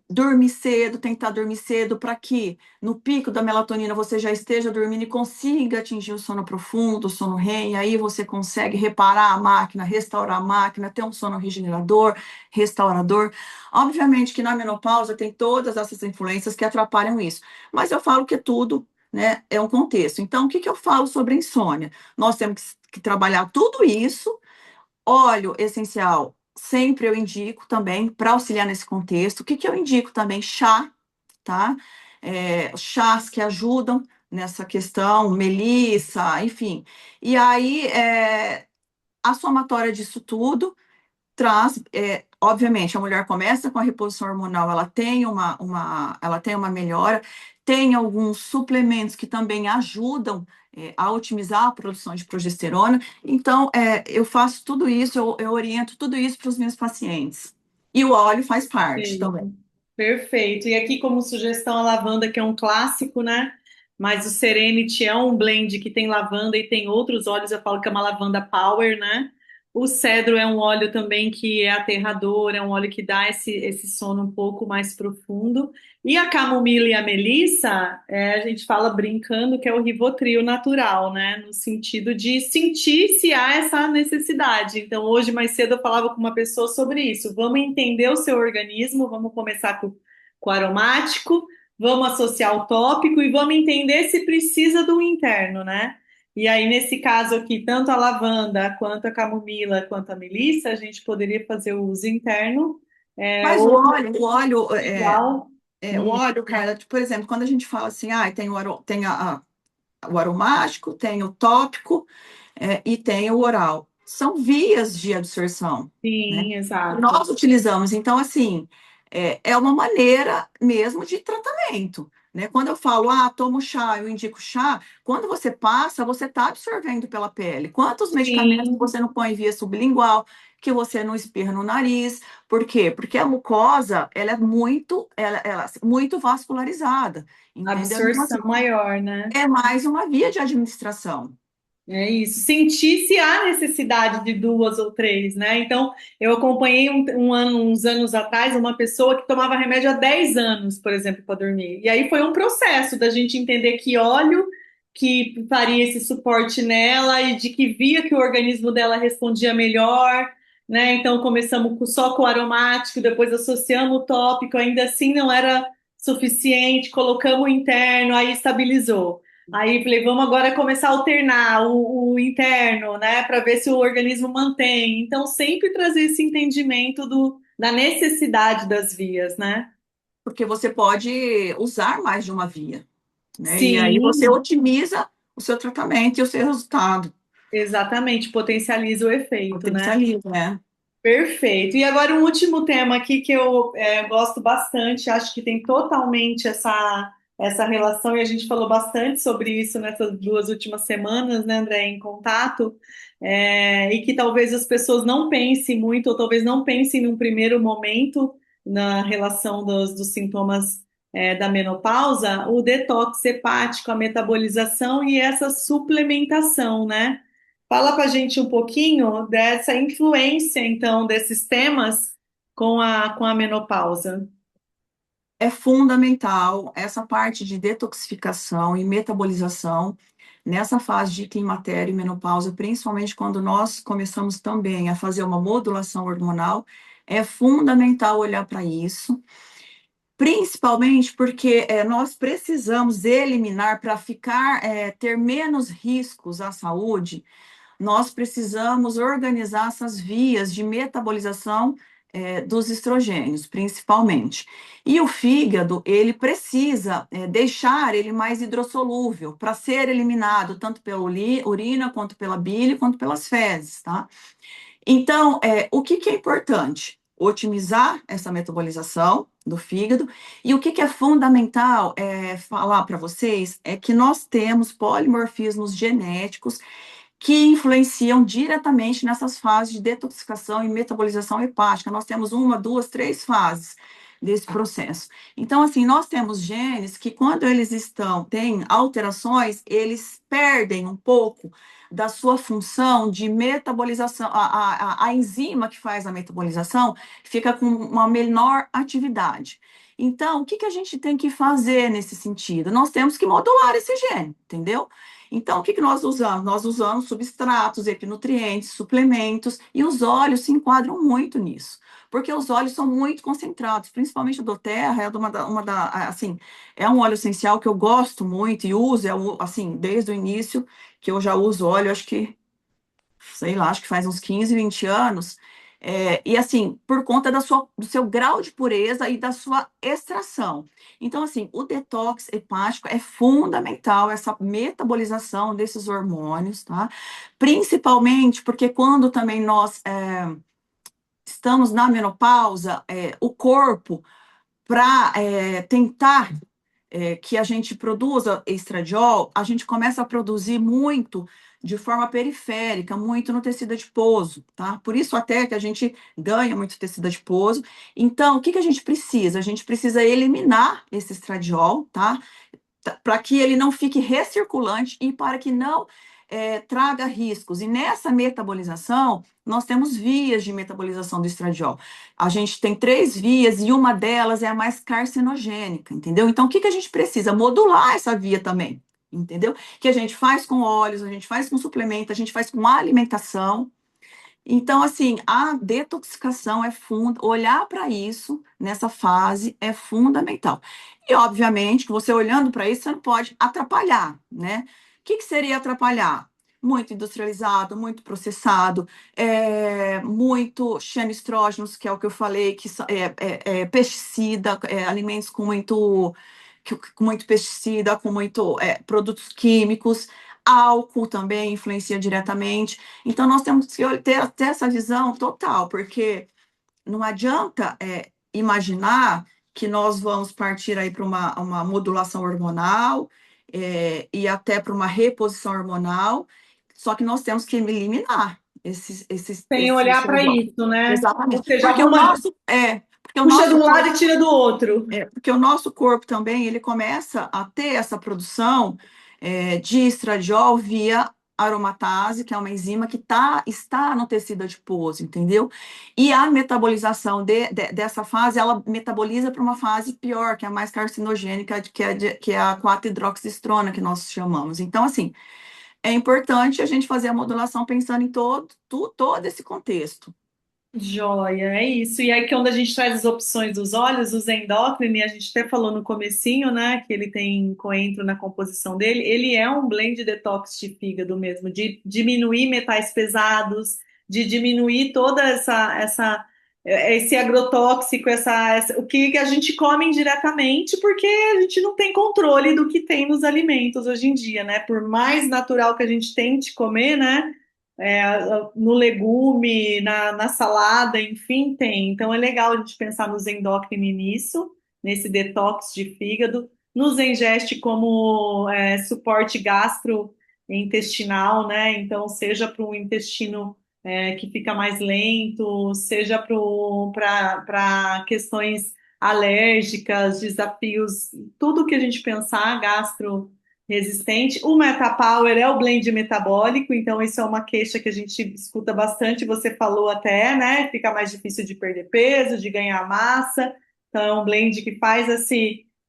Dormir cedo, tentar dormir cedo para que no pico da melatonina você já esteja dormindo e consiga atingir o sono profundo, o sono REM, e aí você consegue reparar a máquina, restaurar a máquina, ter um sono regenerador, restaurador. Obviamente que na menopausa tem todas essas influências que atrapalham isso, mas eu falo que é tudo, né, é um contexto. Então, o que eu falo sobre insônia? Nós temos que trabalhar tudo isso. Óleo essencial, sempre eu indico também para auxiliar nesse contexto. O que eu indico também? Chá, tá? Chás que ajudam nessa questão, melissa, enfim. E aí, a somatória disso tudo traz, obviamente, a mulher começa com a reposição hormonal, ela tem uma melhora, tem alguns suplementos que também ajudam a otimizar a produção de progesterona. Então, eu faço tudo isso, eu oriento tudo isso para os meus pacientes. E o óleo faz parte também. Perfeito. E aqui, como sugestão, a lavanda, que é um clássico, né? Mas o Serenity é um blend que tem lavanda e tem outros óleos, eu falo que é uma lavanda power, né? O cedro é um óleo também que é aterrador, é um óleo que dá esse sono um pouco mais profundo. E a camomila e a melissa, a gente fala brincando que é o Rivotril natural, né? No sentido de sentir se há essa necessidade. Então, hoje, mais cedo, eu falava com uma pessoa sobre isso. Vamos entender o seu organismo, vamos começar com o aromático, vamos associar o tópico e vamos entender se precisa do interno, né? E aí, nesse caso aqui, tanto a lavanda, quanto a camomila, quanto a melissa, a gente poderia fazer o uso interno. Mas Ou o Hum, óleo, Carla, por exemplo, quando a gente fala assim, tem o aromático, tem o tópico, e tem o oral. São vias de absorção, né? sim, Que exato. nós utilizamos. Então, assim, é uma maneira mesmo de tratamento. né? Quando eu falo, tomo chá, eu indico chá, quando você passa, você está absorvendo pela pele. Quantos medicamentos Sim, você não põe via sublingual, que você não espirra no nariz? Por quê? Porque a mucosa, ela é muito vascularizada, entendeu? Então, absorção assim, maior, né? é mais uma via de administração. É isso. Sentir se há necessidade de duas ou três, né? Então, eu acompanhei uns anos atrás uma pessoa que tomava remédio há 10 anos, por exemplo, para dormir. E aí foi um processo da gente entender que óleo que faria esse suporte nela e de que via que o organismo dela respondia melhor, né? Então, só com o aromático, depois associamos o tópico, ainda assim não era suficiente, colocamos o interno, aí estabilizou. Aí falei, vamos agora começar a alternar o interno, né, para ver se o organismo mantém. Então, sempre trazer esse entendimento da necessidade das vias, né? Porque você pode usar mais de uma via, né? E aí você Sim, otimiza o seu tratamento e o seu resultado. exatamente, potencializa o efeito, né? Potencializa, né? Perfeito. E agora um último tema aqui que eu gosto bastante, acho que tem totalmente essa relação, e a gente falou bastante sobre isso nessas 2 últimas semanas, né, André, em contato, e que talvez as pessoas não pensem muito, ou talvez não pensem num primeiro momento na relação dos sintomas da menopausa, o detox hepático, a metabolização e essa suplementação, né? Fala para a gente um pouquinho dessa influência, então, desses temas com a menopausa. É fundamental essa parte de detoxificação e metabolização nessa fase de climatério e menopausa, principalmente quando nós começamos também a fazer uma modulação hormonal. É fundamental olhar para isso, principalmente porque nós precisamos eliminar para ter menos riscos à saúde. Nós precisamos organizar essas vias de metabolização dos estrogênios, principalmente. E o fígado, ele precisa deixar ele mais hidrossolúvel para ser eliminado tanto pela urina, quanto pela bile, quanto pelas fezes, tá? Então, o que que é importante? Otimizar essa metabolização do fígado. E o que que é fundamental falar para vocês é que nós temos polimorfismos genéticos que influenciam diretamente nessas fases de detoxificação e metabolização hepática. Nós temos uma, duas, três fases desse processo. Então, assim, nós temos genes que, quando têm alterações, eles perdem um pouco da sua função de metabolização. A enzima que faz a metabolização fica com uma menor atividade. Então, o que que a gente tem que fazer nesse sentido? Nós temos que modular esse gene, entendeu? Então, o que que nós usamos? Nós usamos substratos, epinutrientes, suplementos, e os óleos se enquadram muito nisso, porque os óleos são muito concentrados, principalmente o doTERRA, assim, é um óleo essencial que eu gosto muito e uso, assim, desde o início, que eu já uso óleo, acho que, sei lá, acho que faz uns 15, 20 anos, e assim, por conta do seu grau de pureza e da sua extração. Então, assim, o detox hepático é fundamental, essa metabolização desses hormônios, tá? Principalmente porque quando também nós estamos na menopausa, o corpo, para tentar que a gente produza estradiol, a gente começa a produzir muito de forma periférica, muito no tecido adiposo, tá? Por isso até que a gente ganha muito tecido adiposo. Então, o que que a gente precisa? A gente precisa eliminar esse estradiol, tá? Para que ele não fique recirculante e para que não traga riscos. E nessa metabolização, nós temos vias de metabolização do estradiol. A gente tem 3 vias e uma delas é a mais carcinogênica, entendeu? Então, o que que a gente precisa? Modular essa via também, entendeu? Que a gente faz com óleos, a gente faz com suplemento, a gente faz com alimentação. Então, assim, a detoxificação olhar para isso nessa fase é fundamental. E, obviamente, que você olhando para isso, você não pode atrapalhar, né? O que que seria atrapalhar? Muito industrializado, muito processado, muito xenoestrógenos, que é o que eu falei, que pesticida, alimentos com muito pesticida, com muito produtos químicos, álcool também influencia diretamente. Então, nós temos que ter essa visão total, porque não adianta imaginar que nós vamos partir aí para uma modulação hormonal, e até para uma reposição hormonal, só que nós temos que eliminar Sem esse olhar para estereótipo. isso, né? Ou Exatamente. seja, Porque o arruma, nosso, porque o puxa de nosso um lado corpo, e tira do outro. porque o nosso corpo também, ele começa a ter essa produção de estradiol via aromatase, que é uma enzima que está no tecido adiposo, entendeu? E a metabolização dessa fase, ela metaboliza para uma fase pior, que é a mais carcinogênica, que é a 4-hidroxistrona, que nós chamamos. Então, assim, é importante a gente fazer a modulação pensando em todo esse contexto. Joia, é isso. E aí, quando a gente traz as opções dos óleos, os endócrino, a gente até falou no comecinho, né, que ele tem coentro na composição dele, ele é um blend detox de fígado mesmo, de diminuir metais pesados, de diminuir toda esse agrotóxico, o que a gente come indiretamente, porque a gente não tem controle do que tem nos alimentos hoje em dia, né? Por mais natural que a gente tente comer, né? No legume, na salada, enfim, tem. Então é legal a gente pensar nos endócrinos nisso, nesse detox de fígado, nos ingeste como suporte gastrointestinal, né? Então, seja para o intestino que fica mais lento, seja para questões alérgicas, desafios, tudo que a gente pensar, gastro resistente. O Metapower é o blend metabólico, então isso é uma queixa que a gente escuta bastante, você falou até, né? Fica mais difícil de perder peso, de ganhar massa. Então é um blend que faz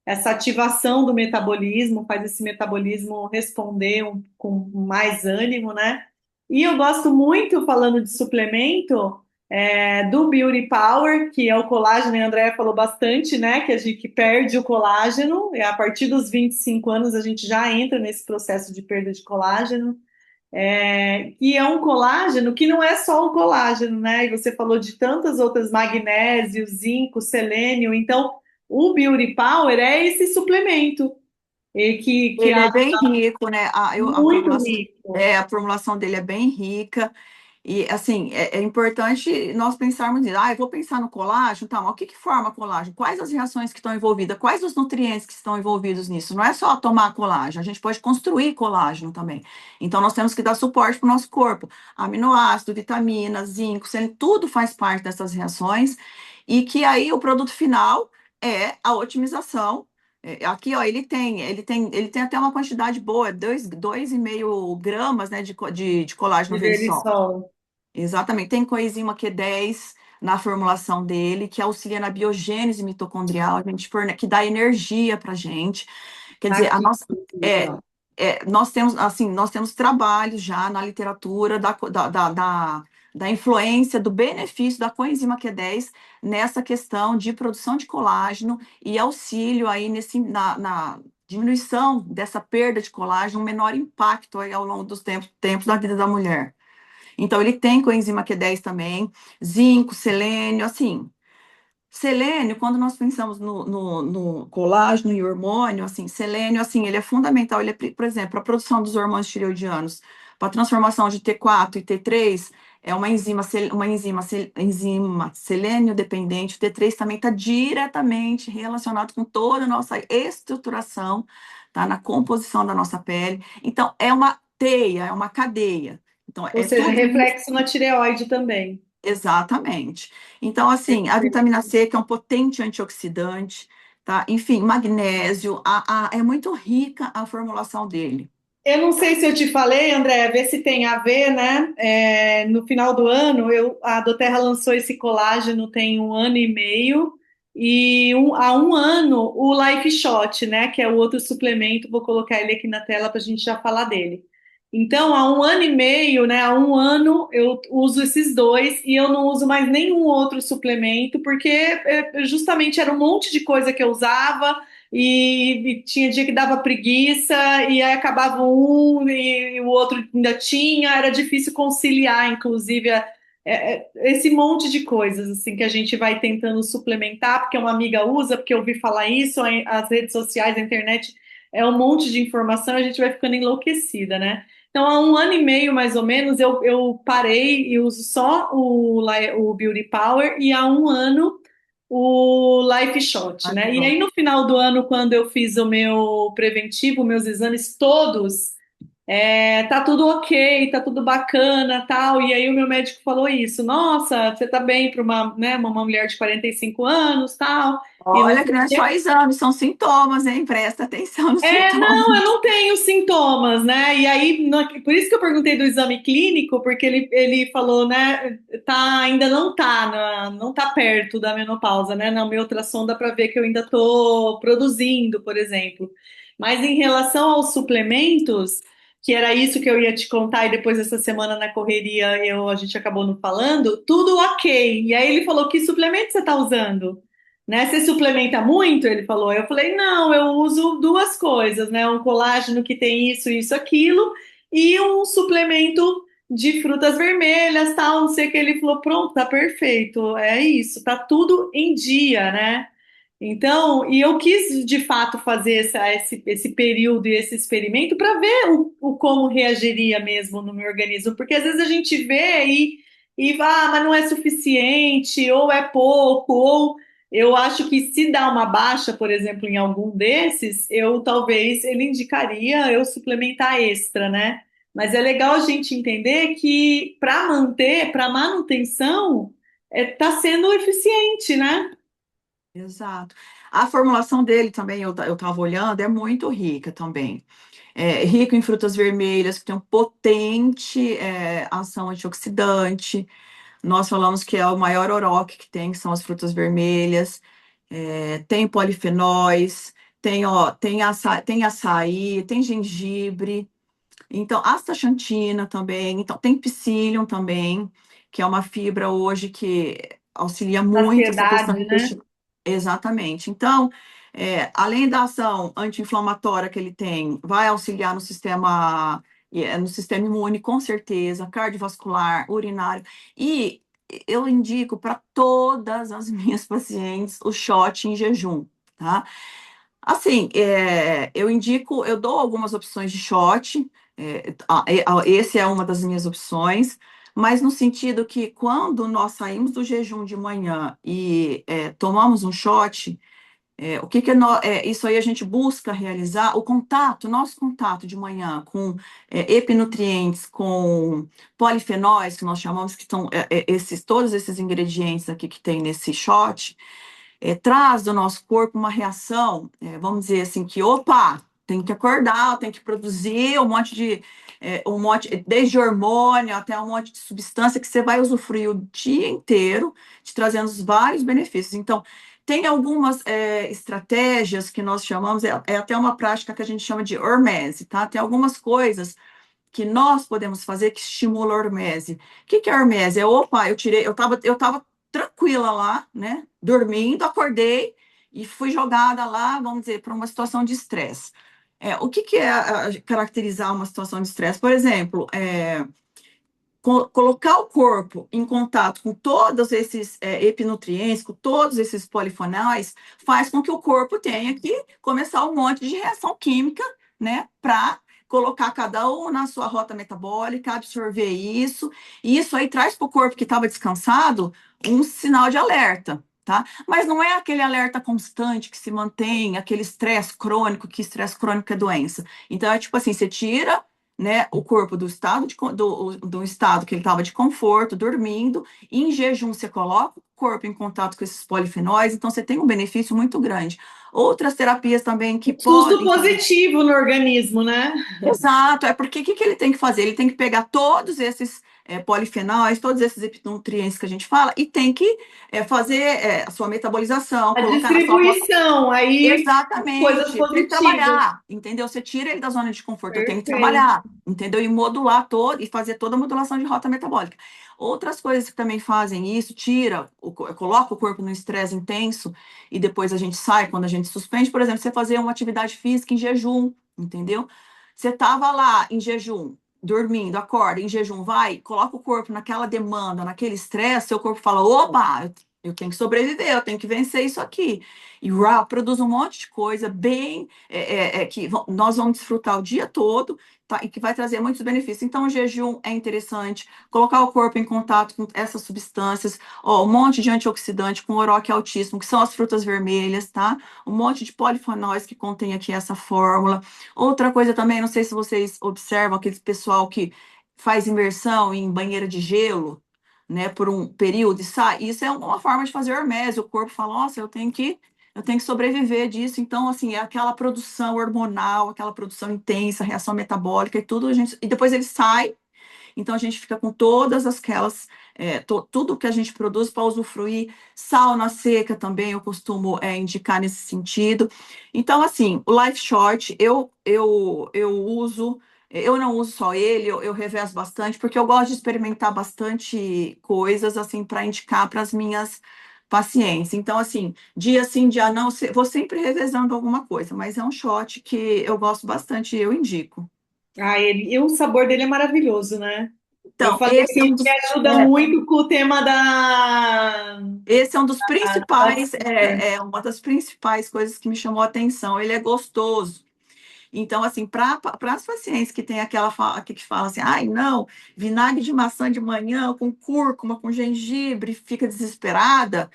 essa ativação do metabolismo, faz esse metabolismo responder com mais ânimo, né? E eu gosto muito, falando de suplemento, do Beauty Power, que é o colágeno, e a Andrea falou bastante, né? Que a gente perde o colágeno, e a partir dos 25 anos a gente já entra nesse processo de perda de colágeno. Que é um colágeno que não é só o colágeno, né? E você falou de tantas outras, magnésio, zinco, selênio. Então, o Beauty Power é esse suplemento que Ele é é bem rico, né? muito rico. A formulação dele é bem rica. E, assim, é importante nós pensarmos nisso. Eu vou pensar no colágeno, tá, mas o que que forma colágeno? Quais as reações que estão envolvidas? Quais os nutrientes que estão envolvidos nisso? Não é só tomar colágeno, a gente pode construir colágeno também. Então, nós temos que dar suporte para o nosso corpo. Aminoácido, vitaminas, zinco, tudo faz parte dessas reações. E que aí o produto final é a otimização. Aqui, ó, ele tem até uma quantidade boa, 2,5 gramas, né, de colágeno De verisol. Verisol. Exatamente. Tem coenzima Q10 na formulação dele, que auxilia na biogênese mitocondrial, que dá energia para a gente. Quer dizer, Aqui. é, nós temos trabalhos já na literatura da influência, do benefício da coenzima Q10 nessa questão de produção de colágeno e auxílio aí na diminuição dessa perda de colágeno, um menor impacto aí ao longo dos tempos da vida da mulher. Então, ele tem coenzima Q10 também, zinco, selênio, assim. Selênio, quando nós pensamos no colágeno e hormônio, assim, selênio, assim, ele é fundamental, ele é, por exemplo, para a produção dos hormônios tireoidianos, para a transformação de T4 e T3, é uma enzima selênio dependente, o T3 também está diretamente relacionado com toda a nossa estruturação, tá, na composição da nossa pele. Então, é uma teia, é uma cadeia. Então, Ou é seja, tudo isso. reflexo na tireoide também. Exatamente. Então, assim, a vitamina C, que é um potente antioxidante, tá? Enfim, magnésio, é muito rica a formulação dele. Eu não sei se eu te falei, André, vê se tem a ver, né? No final do ano, a Doterra lançou esse colágeno tem 1 ano e meio, e há 1 ano o Life Shot, né? Que é o outro suplemento, vou colocar ele aqui na tela para a gente já falar dele. Então, há 1 ano e meio, né? Há 1 ano eu uso esses dois e eu não uso mais nenhum outro suplemento, porque justamente era um monte de coisa que eu usava e tinha dia que dava preguiça, e aí acabava um e o outro ainda tinha, era difícil conciliar, inclusive, esse monte de coisas assim que a gente vai tentando suplementar, porque uma amiga usa, porque eu ouvi falar isso, as redes sociais, a internet, é um monte de informação, a gente vai ficando enlouquecida, né? Então, há 1 ano e meio, mais ou menos, eu parei e uso só o Beauty Power, e há 1 ano o Life Shot, né? E Adoro. aí no final do ano, quando eu fiz o meu preventivo, meus exames todos, tá tudo ok, tá tudo bacana, tal. E aí o meu médico falou isso: Nossa, você tá bem para uma, né, uma mulher de 45 anos, tal. E não Olha que sei não o é só quê. exame, são sintomas, hein? Presta atenção nos sintomas. Não, eu não tenho sintomas, né? E aí, por isso que eu perguntei do exame clínico, porque ele falou, né? Ainda não tá perto da menopausa, né? No meu ultrassom dá para ver que eu ainda tô produzindo, por exemplo. Mas em relação aos suplementos, que era isso que eu ia te contar, e depois essa semana na correria a gente acabou não falando, tudo ok. E aí ele falou: Que suplemento você tá usando? Né? Você suplementa muito? Ele falou. Eu falei, não, eu uso duas coisas, né? Um colágeno que tem isso, aquilo, e um suplemento de frutas vermelhas, tal, não sei o que. Ele falou, pronto, tá perfeito, é isso, tá tudo em dia, né? Então, e eu quis de fato fazer esse período e esse experimento para ver o como reagiria mesmo no meu organismo, porque às vezes a gente vê mas não é suficiente, ou é pouco, ou eu acho que se dá uma baixa, por exemplo, em algum desses, talvez ele indicaria eu suplementar extra, né? Mas é legal a gente entender que para manutenção, tá sendo eficiente, né? Exato. A formulação dele também, eu estava olhando, é muito rica também. É rico em frutas vermelhas, que tem um potente ação antioxidante. Nós falamos que é o maior oroque que tem, que são as frutas vermelhas. Tem polifenóis, tem açaí, tem gengibre. Então, astaxantina também. Então, tem psyllium também, que é uma fibra hoje que auxilia muito essa questão Saciedade, né? intestinal. Exatamente. Então, além da ação anti-inflamatória que ele tem, vai auxiliar no sistema imune, com certeza, cardiovascular, urinário. E eu indico para todas as minhas pacientes o shot em jejum, tá? Assim, eu dou algumas opções de shot, esse é uma das minhas opções, mas no sentido que quando nós saímos do jejum de manhã e tomamos um shot, isso aí a gente busca realizar nosso contato de manhã com epinutrientes, com polifenóis, que nós chamamos que são todos esses ingredientes aqui que tem nesse shot, traz do nosso corpo uma reação, vamos dizer assim, que, opa, tem que acordar, tem que produzir desde hormônio até um monte de substância que você vai usufruir o dia inteiro, te trazendo vários benefícios. Então, tem algumas estratégias que nós chamamos, até uma prática que a gente chama de hormese, tá? Tem algumas coisas que nós podemos fazer que estimula a hormese. O que é a hormese? Opa, eu tava tranquila lá, né? Dormindo, acordei e fui jogada lá, vamos dizer, para uma situação de estresse. O que é caracterizar uma situação de estresse? Por exemplo, colocar o corpo em contato com todos esses epinutrientes, com todos esses polifenóis, faz com que o corpo tenha que começar um monte de reação química, né, para colocar cada um na sua rota metabólica, absorver isso, e isso aí traz para o corpo que estava descansado um sinal de alerta, tá? Mas não é aquele alerta constante que se mantém, aquele estresse crônico, que estresse crônico é doença. Então, é tipo assim, você tira, né, o corpo do estado que ele estava de conforto, dormindo, e em jejum você coloca o corpo em contato com esses polifenóis, então você tem um benefício muito grande. Outras terapias também que Susto podem fazer. positivo no organismo, né? Exato, é porque o que ele tem que fazer? Ele tem que pegar todos esses polifenóis, todos esses nutrientes que a gente fala, e tem que fazer a sua metabolização, A colocar na sua rota. distribuição, aí coisas Exatamente, tem que positivas. trabalhar, entendeu? Você tira ele da zona de conforto, eu tenho que Perfeito. trabalhar, entendeu? E modular todo, e fazer toda a modulação de rota metabólica. Outras coisas que também fazem isso, coloca o corpo no estresse intenso, e depois a gente sai quando a gente suspende, por exemplo, você fazer uma atividade física em jejum, entendeu? Você estava lá em jejum, dormindo, acorda, em jejum, vai, coloca o corpo naquela demanda, naquele estresse, seu corpo fala, opa, Eu tenho que sobreviver, eu tenho que vencer isso aqui. E Raw produz um monte de coisa bem que nós vamos desfrutar o dia todo, tá? E que vai trazer muitos benefícios. Então, o jejum é interessante, colocar o corpo em contato com essas substâncias, ó, um monte de antioxidante com oroque altíssimo, que são as frutas vermelhas, tá? Um monte de polifenóis que contém aqui essa fórmula. Outra coisa também, não sei se vocês observam aquele pessoal que faz imersão em banheira de gelo, né, por um período e sai. Isso é uma forma de fazer hormese. O corpo fala, nossa, eu tenho que sobreviver disso. Então, assim, é aquela produção hormonal, aquela produção intensa, reação metabólica e tudo, e depois ele sai. Então, a gente fica com todas aquelas, tudo que a gente produz para usufruir. Sal na seca também, eu costumo indicar nesse sentido. Então, assim, o Life Short, eu uso, eu não uso só ele, eu revezo bastante, porque eu gosto de experimentar bastante coisas, assim, para indicar para as minhas pacientes. Então, assim, dia sim, dia não, vou sempre revezando alguma coisa, mas é um shot que eu gosto bastante e eu indico. E o sabor dele é maravilhoso, né? Eu Então, falei que ele me ajuda muito com o tema esse é um dos da principais, açúcar. uma das principais coisas que me chamou a atenção. Ele é gostoso. Então, assim, para as pacientes que tem aquela que fala assim, ai, não, vinagre de maçã de manhã com cúrcuma, com gengibre, fica desesperada.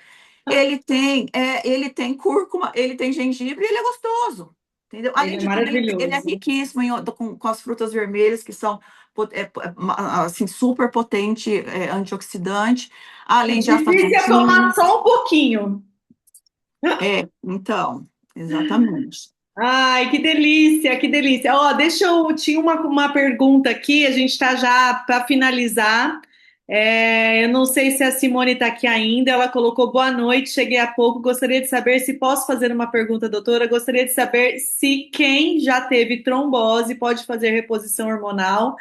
Ele tem cúrcuma, ele tem gengibre e ele é gostoso. Entendeu? Ele Além é de tudo, ele é maravilhoso. riquíssimo com as frutas vermelhas, que são assim, super potente antioxidante, além de Difícil é tomar astaxantinas. só um pouquinho. Então, exatamente. Ai, que delícia, que delícia. Ó, tinha uma pergunta aqui, a gente está já para finalizar. Eu não sei se a Simone está aqui ainda. Ela colocou boa noite, cheguei há pouco. Gostaria de saber se posso fazer uma pergunta, doutora. Gostaria de saber se quem já teve trombose pode fazer reposição hormonal.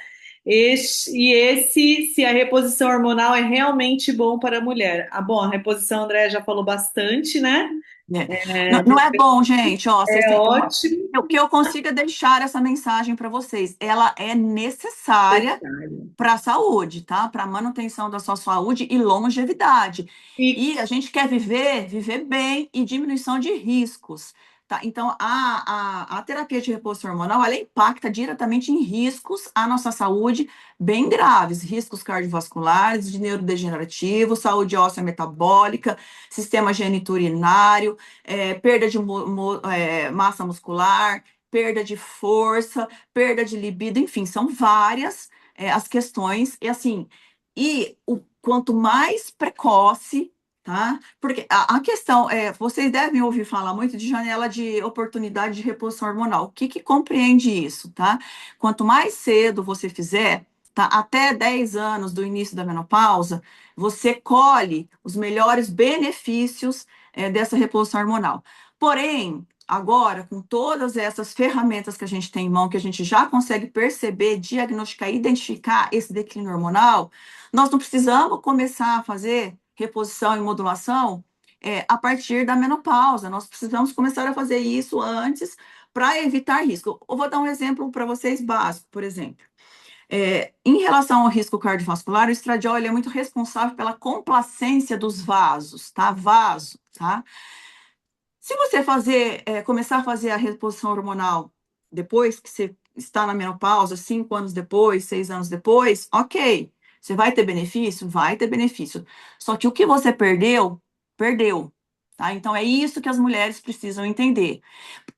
Se a reposição hormonal é realmente bom para a mulher. Ah, bom, a reposição, a Andrea já falou bastante, né? É. Não, não é bom, gente. Ó, vocês É têm ótimo. o que eu consiga deixar essa mensagem para vocês. Ela é necessária para a saúde, tá? Para a manutenção da sua saúde e longevidade. E E a gente quer viver bem e diminuição de riscos, tá? Então, a terapia de reposição hormonal, ela impacta diretamente em riscos à nossa saúde bem graves, riscos cardiovasculares, de neurodegenerativo, saúde óssea metabólica, sistema geniturinário, perda de massa muscular, perda de força, perda de libido, enfim, são várias as questões, e assim, e o quanto mais precoce, tá? Porque a questão vocês devem ouvir falar muito de janela de oportunidade de reposição hormonal. O que que compreende isso, tá? Quanto mais cedo você fizer, tá? Até 10 anos do início da menopausa, você colhe os melhores benefícios dessa reposição hormonal. Porém, agora, com todas essas ferramentas que a gente tem em mão, que a gente já consegue perceber, diagnosticar, identificar esse declínio hormonal, nós não precisamos começar a fazer reposição e modulação a partir da menopausa. Nós precisamos começar a fazer isso antes para evitar risco. Eu vou dar um exemplo para vocês básico, por exemplo. Em relação ao risco cardiovascular, o estradiol ele é muito responsável pela complacência dos vasos, tá? Vaso, tá? Se você começar a fazer a reposição hormonal depois que você está na menopausa, 5 anos depois, 6 anos depois, ok. Você vai ter benefício? Vai ter benefício. Só que o que você perdeu, perdeu. Tá? Então, é isso que as mulheres precisam entender.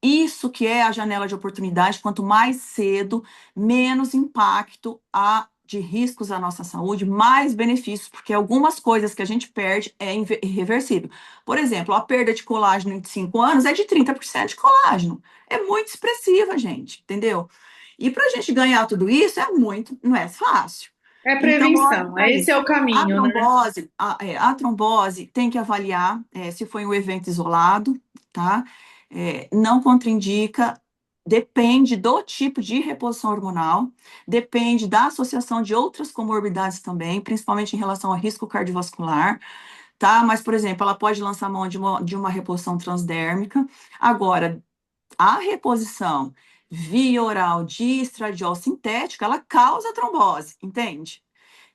Isso que é a janela de oportunidade, quanto mais cedo, menos impacto há de riscos à nossa saúde, mais benefícios, porque algumas coisas que a gente perde é irreversível. Por exemplo, a perda de colágeno em 5 anos é de 30% de colágeno. É muito expressiva, gente, entendeu? E para a gente ganhar tudo isso não é fácil. é Então, olha prevenção, para esse é isso. o A caminho, né? trombose, a trombose tem que avaliar se foi um evento isolado, tá? Não contraindica, depende do tipo de reposição hormonal, depende da associação de outras comorbidades também, principalmente em relação ao risco cardiovascular, tá? Mas, por exemplo, ela pode lançar mão de uma reposição transdérmica. Agora, a reposição via oral de estradiol sintético, ela causa trombose, entende?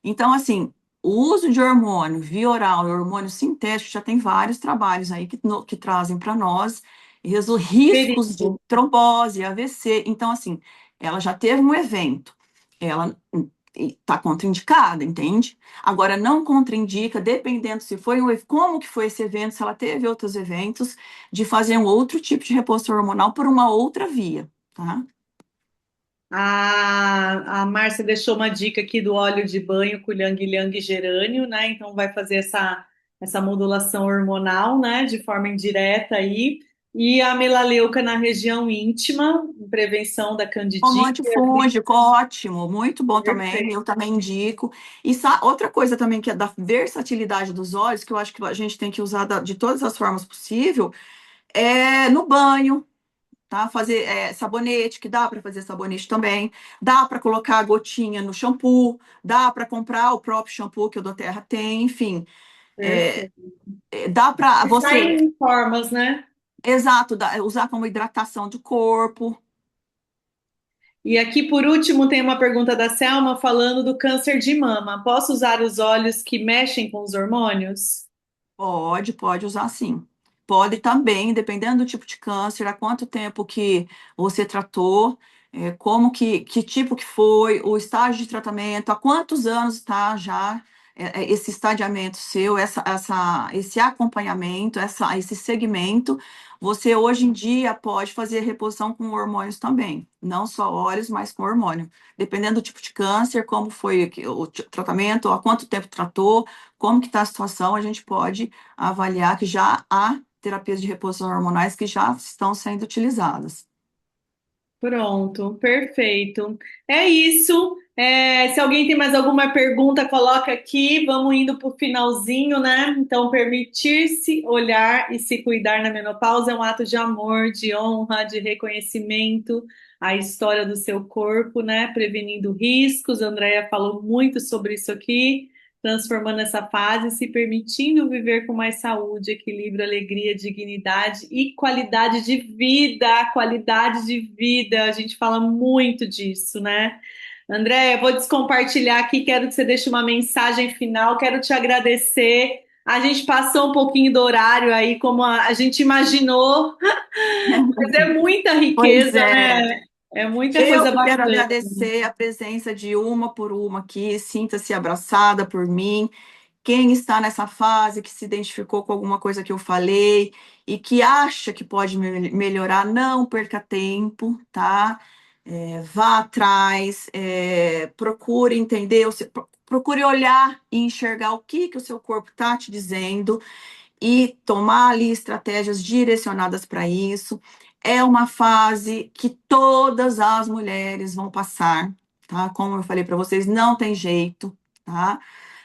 Então, assim, O uso de hormônio via oral e hormônio sintético já tem vários trabalhos aí que trazem para nós riscos de Perigo. trombose, AVC. Então, assim, ela já teve um evento, ela está contraindicada, entende? Agora, não contraindica, dependendo se foi como que foi esse evento, se ela teve outros eventos, de fazer um outro tipo de reposição hormonal por uma outra via, tá? A Márcia deixou uma dica aqui do óleo de banho com ylang-ylang e gerânio, né? Então vai fazer essa modulação hormonal, né? De forma indireta aí. E a melaleuca na região íntima, em prevenção da Como candidíase. antifúngico, ótimo, muito bom também, Perfeito. eu também indico. E outra coisa também que é da versatilidade dos óleos, que eu acho que a gente tem que usar de todas as formas possível, é no banho, tá? Fazer sabonete, que dá para fazer sabonete também, dá para colocar a gotinha no shampoo, dá para comprar o próprio shampoo que o doTERRA tem, enfim, é, Perfeito. dá para Está você, em formas, né? exato, usar como hidratação do corpo. E aqui, por último, tem uma pergunta da Selma falando do câncer de mama. Posso usar os óleos que mexem com os hormônios? Pode usar sim. Pode também, dependendo do tipo de câncer, há quanto tempo que você tratou, como que tipo que foi, o estágio de tratamento, há quantos anos está já esse estadiamento seu, esse acompanhamento, esse segmento. Você hoje em dia pode fazer reposição com hormônios também, não só óleos, mas com hormônio. Dependendo do tipo de câncer, como foi o tratamento, há quanto tempo tratou, como que está a situação, a gente pode avaliar que já há terapias de reposição hormonais que já estão sendo utilizadas. Pronto, perfeito. É isso. Se alguém tem mais alguma pergunta, coloca aqui. Vamos indo para o finalzinho, né? Então, permitir-se olhar e se cuidar na menopausa é um ato de amor, de honra, de reconhecimento à história do seu corpo, né? Prevenindo riscos. A Andrea falou muito sobre isso aqui, transformando essa fase, se permitindo viver com mais saúde, equilíbrio, alegria, dignidade e qualidade de vida. Qualidade de vida, a gente fala muito disso, né? André, eu vou descompartilhar aqui, quero que você deixe uma mensagem final, quero te agradecer. A gente passou um pouquinho do horário aí, como a gente imaginou, mas é muita Pois riqueza, é, né? É muita eu coisa que quero bacana. agradecer a presença de uma por uma aqui, sinta-se abraçada por mim. Quem está nessa fase, que se identificou com alguma coisa que eu falei e que acha que pode melhorar, não perca tempo, tá? Vá atrás, procure entender, procure olhar e enxergar o que o seu corpo está te dizendo e tomar ali estratégias direcionadas para isso. É uma fase que todas as mulheres vão passar, tá? Como eu falei para vocês, não tem jeito, tá?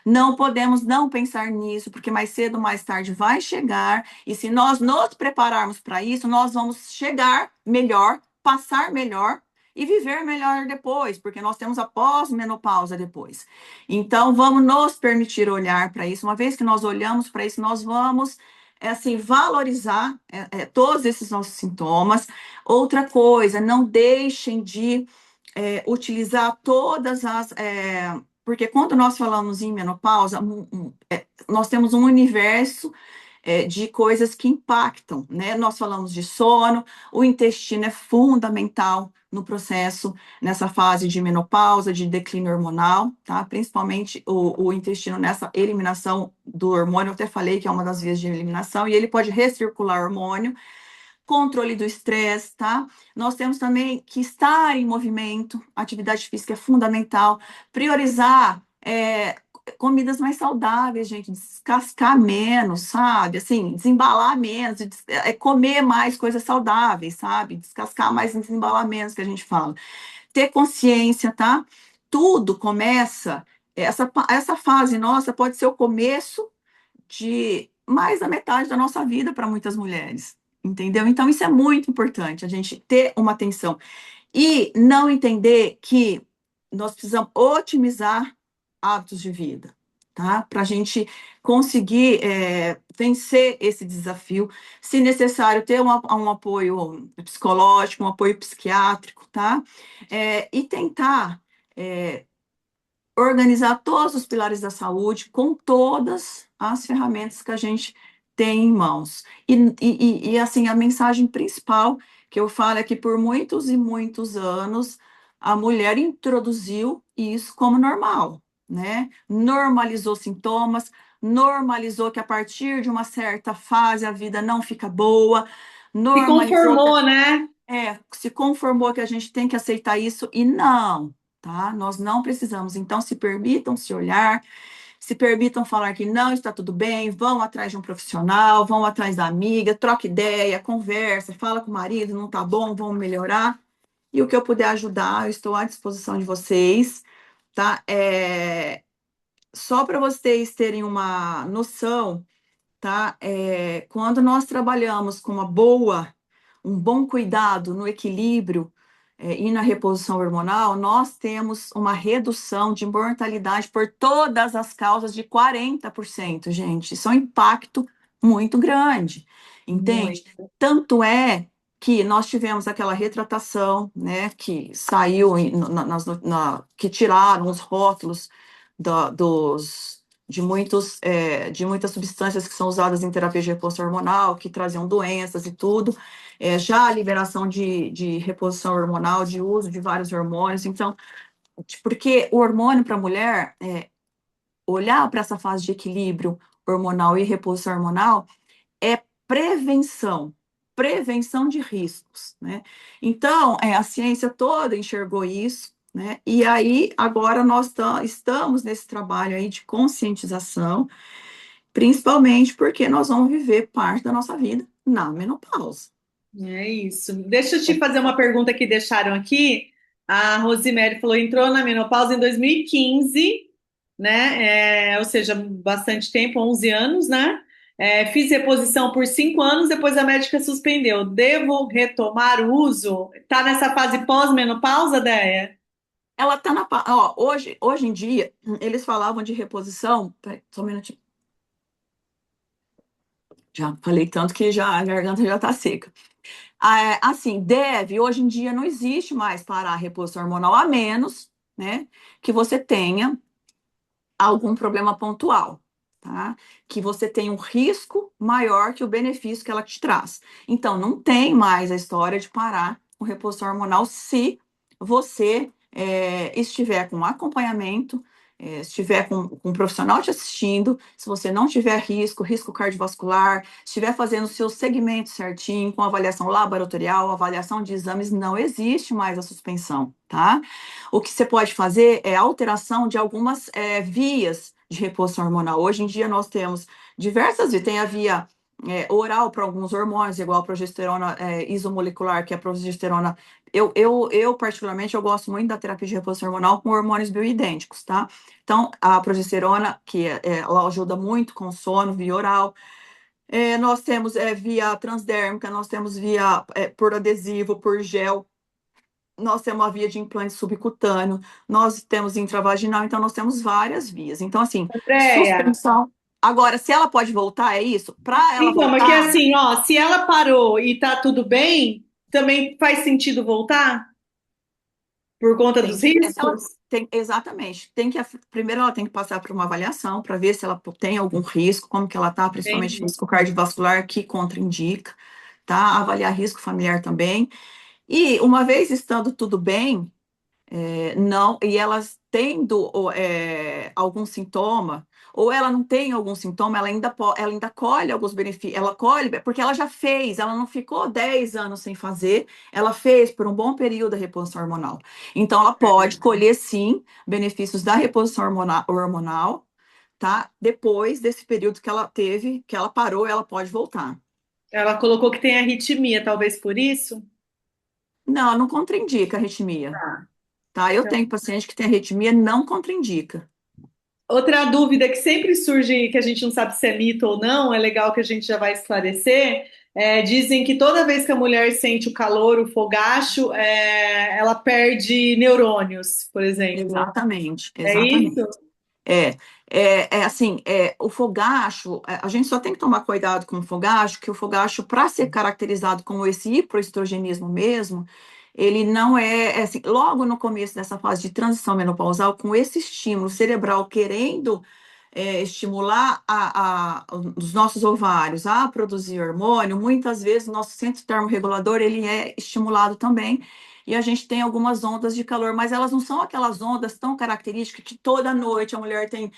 Não podemos não pensar nisso, porque mais cedo ou mais tarde vai chegar, e se nós nos prepararmos para isso, nós vamos chegar melhor, passar melhor e viver melhor depois, porque nós temos a pós-menopausa depois. Então, vamos nos permitir olhar para isso. Uma vez que nós olhamos para isso, nós vamos assim valorizar todos esses nossos sintomas. Outra coisa, não deixem de utilizar todas porque quando nós falamos em menopausa, nós temos um universo de coisas que impactam, né? Nós falamos de sono, o intestino é fundamental no processo, nessa fase de menopausa, de declínio hormonal, tá? Principalmente o intestino nessa eliminação do hormônio, eu até falei que é uma das vias de eliminação, e ele pode recircular hormônio, controle do estresse, tá? Nós temos também que estar em movimento, atividade física é fundamental, priorizar comidas mais saudáveis, gente, descascar menos, sabe? Assim, desembalar menos, comer mais coisas saudáveis, sabe? Descascar mais, desembalar menos, que a gente fala. Ter consciência, tá? Tudo começa, essa fase nossa pode ser o começo de mais da metade da nossa vida para muitas mulheres, entendeu? Então, isso é muito importante, a gente ter uma atenção. E não entender que nós precisamos otimizar hábitos de vida, tá? Para a gente conseguir vencer esse desafio, se necessário, ter um apoio psicológico, um apoio psiquiátrico, tá? E tentar organizar todos os pilares da saúde com todas as ferramentas que a gente tem em mãos. E assim, a mensagem principal que eu falo é que por muitos e muitos anos a mulher introduziu isso como normal, né? Normalizou sintomas, normalizou que a partir de uma certa fase a vida não fica boa, Se normalizou que conformou, né? se conformou que a gente tem que aceitar isso e não, tá? Nós não precisamos. Então, se permitam se olhar, se permitam falar que não está tudo bem, vão atrás de um profissional, vão atrás da amiga, troca ideia, conversa, fala com o marido, não tá bom, vamos melhorar. E o que eu puder ajudar, eu estou à disposição de vocês, tá? Só para vocês terem uma noção, tá? Quando nós trabalhamos com um bom cuidado no equilíbrio, e na reposição hormonal, nós temos uma redução de mortalidade por todas as causas de 40%, gente. Isso é um impacto muito grande, entende? Muito. Tanto é que nós tivemos aquela retratação, né, que saiu, que tiraram os rótulos de muitas substâncias que são usadas em terapia de reposição hormonal, que traziam doenças e tudo, já a liberação de reposição hormonal, de uso de vários hormônios. Então, porque o hormônio para a mulher, olhar para essa fase de equilíbrio hormonal e reposição hormonal é prevenção, prevenção de riscos, né? Então, a ciência toda enxergou isso, né? E aí, agora nós estamos nesse trabalho aí de conscientização, principalmente porque nós vamos viver parte da nossa vida na menopausa. É isso. Deixa eu te fazer uma pergunta que deixaram aqui. A Rosemary falou, entrou na menopausa em 2015, né? Ou seja, bastante tempo, 11 anos, né? Fiz reposição por 5 anos, depois a médica suspendeu. Devo retomar o uso? Tá nessa fase pós-menopausa, Déia? Ela está hoje em dia, eles falavam de reposição. Peraí, só um minutinho. Já falei tanto que a garganta já está seca. Assim, hoje em dia não existe mais parar a reposição hormonal, a menos, né, que você tenha algum problema pontual, tá? Que você tenha um risco maior que o benefício que ela te traz. Então, não tem mais a história de parar o reposição hormonal se você estiver com acompanhamento, estiver com um profissional te assistindo, se você não tiver risco cardiovascular, estiver fazendo o seu segmento certinho, com avaliação laboratorial, avaliação de exames, não existe mais a suspensão, tá? O que você pode fazer é alteração de algumas vias de reposição hormonal. Hoje em dia nós temos diversas vias, tem a via oral para alguns hormônios, igual a progesterona isomolecular, que é a progesterona. Eu, particularmente, eu gosto muito da terapia de reposição hormonal com hormônios bioidênticos, tá? Então, a progesterona, ela ajuda muito com sono, via oral. Nós temos via transdérmica, nós temos via por adesivo, por gel. Nós temos a via de implante subcutâneo, nós temos intravaginal, então nós temos várias vias. Então, assim, Andréia. suspensão. Agora, se ela pode voltar, é isso? Para ela Então, mas que voltar, assim, ó, se ela parou e tá tudo bem, também faz sentido voltar? Por conta tem dos que ver se ela riscos? tem, exatamente. Primeiro ela tem que passar por uma avaliação para ver se ela tem algum risco, como que ela está, principalmente Entendi. risco cardiovascular, que contraindica, tá? Avaliar risco familiar também. E uma vez estando tudo bem, não, e elas tendo algum sintoma, ou ela não tem algum sintoma, ela ainda colhe alguns benefícios, ela colhe, porque ela já fez, ela não ficou 10 anos sem fazer, ela fez por um bom período a reposição hormonal. Então, ela pode colher, sim, benefícios da reposição hormonal, tá? Depois desse período que ela teve, que ela parou, ela pode voltar. Ela colocou que tem arritmia, talvez por isso? Não, não contraindica a arritmia, Tá. tá? Eu Então, tenho paciente que tem arritmia, não contraindica. outra dúvida que sempre surge, que a gente não sabe se é mito ou não, é legal que a gente já vai esclarecer. Dizem que toda vez que a mulher sente o calor, o fogacho, ela perde neurônios, por exemplo. Exatamente, É isso? exatamente. É, assim, o fogacho, a gente só tem que tomar cuidado com o fogacho, que o fogacho, para ser caracterizado como esse hipoestrogenismo mesmo, ele não é assim, logo no começo dessa fase de transição menopausal, com esse estímulo cerebral querendo estimular os nossos ovários a produzir hormônio, muitas vezes o nosso centro termorregulador ele é estimulado também, e a gente tem algumas ondas de calor, mas elas não são aquelas ondas tão características que toda noite a mulher tem,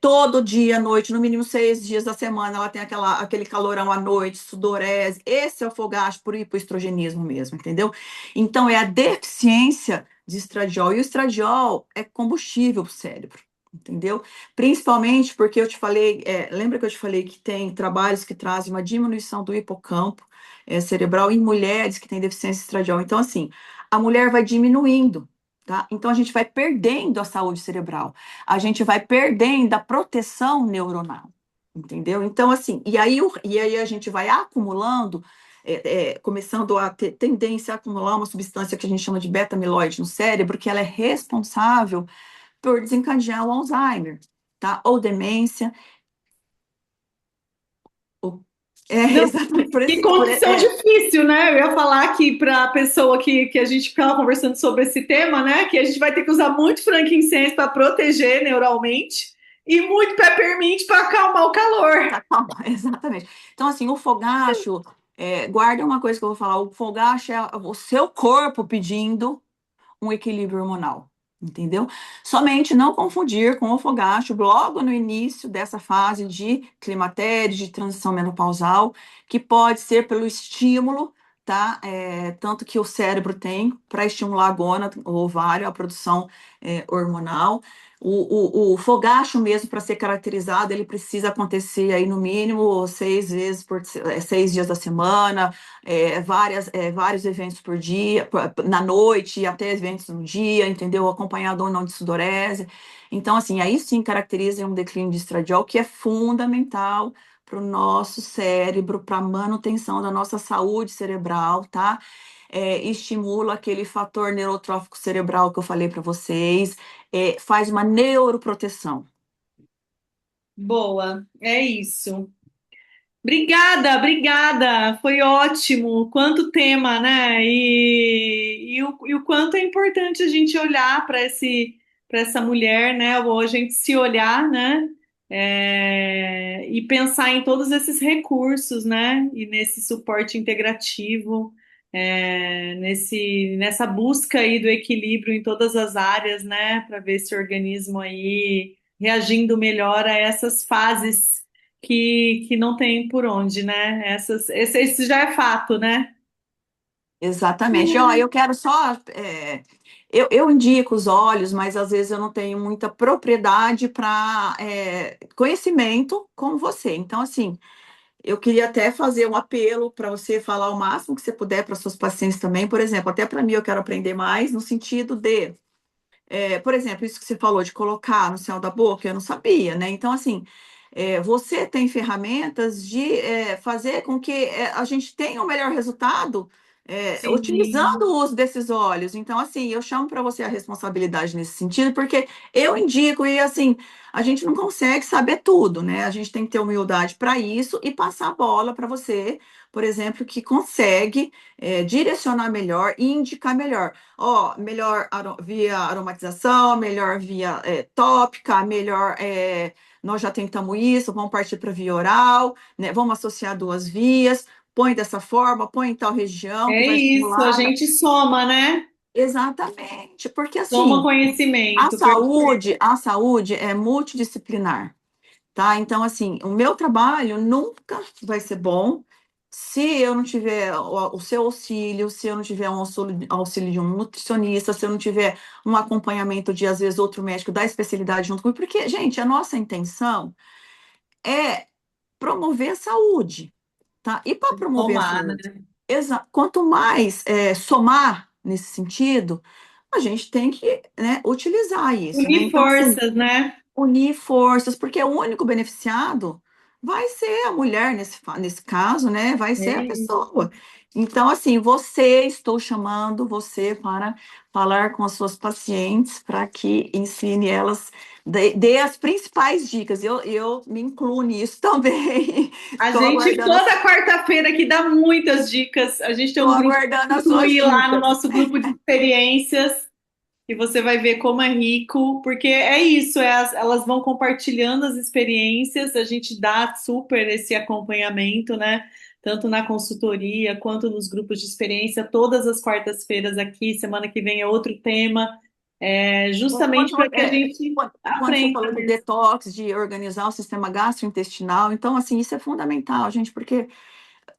todo dia à noite, no mínimo 6 dias da semana, ela tem aquele calorão à noite, sudorese. Esse é o fogacho por hipoestrogenismo mesmo, entendeu? Então, é a deficiência de estradiol. E o estradiol é combustível para o cérebro, entendeu? Principalmente porque eu te falei, lembra que eu te falei que tem trabalhos que trazem uma diminuição do hipocampo cerebral em mulheres que têm deficiência de estradiol. Então, assim, a mulher vai diminuindo, tá? Então, a gente vai perdendo a saúde cerebral, a gente vai perdendo a proteção neuronal, entendeu? Então, assim, e aí a gente vai acumulando começando a ter tendência a acumular uma substância que a gente chama de beta-amiloide no cérebro, que ela é responsável por desencadear o Alzheimer, tá? Ou demência. Ou, Não, exatamente por que esse. condição difícil, né? Eu ia falar aqui para a pessoa que a gente ficava conversando sobre esse tema, né? Que a gente vai ter que usar muito frankincense para proteger neuralmente e muito peppermint para acalmar o calor. Tá, calma, exatamente. Então, assim, o fogacho, guarda uma coisa que eu vou falar: o fogacho é o seu corpo pedindo um equilíbrio hormonal, entendeu? Somente não confundir com o fogacho logo no início dessa fase de climatério, de transição menopausal, que pode ser pelo estímulo, tá? Tanto que o cérebro tem para estimular a gônada, o ovário, a produção hormonal. O fogacho mesmo, para ser caracterizado, ele precisa acontecer aí no mínimo 6 vezes 6 dias da semana, vários eventos por dia, na noite, até eventos no dia, entendeu? Acompanhado ou não de sudorese. Então, assim, aí sim caracteriza um declínio de estradiol, que é fundamental para o nosso cérebro, para a manutenção da nossa saúde cerebral, tá? Estimula aquele fator neurotrófico cerebral que eu falei para vocês, faz uma neuroproteção. Boa, é isso. Obrigada, obrigada. Foi ótimo. Quanto tema, né? E o quanto é importante a gente olhar para essa mulher, né? Ou a gente se olhar, né? E pensar em todos esses recursos, né? E nesse suporte integrativo, nessa busca aí do equilíbrio em todas as áreas, né? Para ver esse organismo aí reagindo melhor a essas fases que não tem por onde, né? Esse já é fato, né? Exatamente. Ó, eu quero só. Eu indico os óleos, mas às vezes eu não tenho muita propriedade para conhecimento como você. Então, assim, eu queria até fazer um apelo para você falar o máximo que você puder para suas pacientes também. Por exemplo, até para mim eu quero aprender mais no sentido de. Por exemplo, isso que você falou de colocar no céu da boca, eu não sabia, né? Então, assim, você tem ferramentas de fazer com que a gente tenha um melhor resultado utilizando Sim, o uso desses óleos. Então, assim, eu chamo para você a responsabilidade nesse sentido, porque eu indico e, assim, a gente não consegue saber tudo, né? A gente tem que ter humildade para isso e passar a bola para você, por exemplo, que consegue direcionar melhor e indicar melhor. Ó, melhor via aromatização, melhor via tópica, melhor. Nós já tentamos isso, vamos partir para via oral, né? Vamos associar duas vias, põe dessa forma, põe em tal região que é vai isso, a estimular. gente soma, né? Exatamente, porque Soma assim, a conhecimento, saúde, a saúde é multidisciplinar. Tá? Então, assim, o meu trabalho nunca vai ser bom se eu não tiver o seu auxílio, se eu não tiver um auxílio de um nutricionista, se eu não tiver um acompanhamento de, às vezes, outro médico da especialidade junto comigo, porque, gente, a nossa intenção é promover a saúde, tá? E para promover a somar, saúde, né? quanto mais somar nesse sentido, a gente tem que, né, utilizar isso, né? Unir Então, assim, forças, né? unir forças, porque o único beneficiado vai ser a mulher nesse caso, né? Vai ser É a isso. pessoa. Então, assim, estou chamando você para falar com as suas pacientes para que ensine elas, dê as principais dicas. Eu me incluo nisso também. A Estou gente aguardando toda quarta-feira aqui dá muitas dicas. A gente tem estou um grupo aguardando as suas incluir lá no dicas. nosso grupo de experiências e você vai ver como é rico, porque é isso, elas vão compartilhando as experiências, a gente dá super esse acompanhamento, né? Tanto na consultoria quanto nos grupos de experiência, todas as quartas-feiras aqui, semana que vem é outro tema, justamente para que a gente Quando você aprenda falou de mesmo. detox, de organizar o sistema gastrointestinal, então, assim, isso é fundamental, gente, porque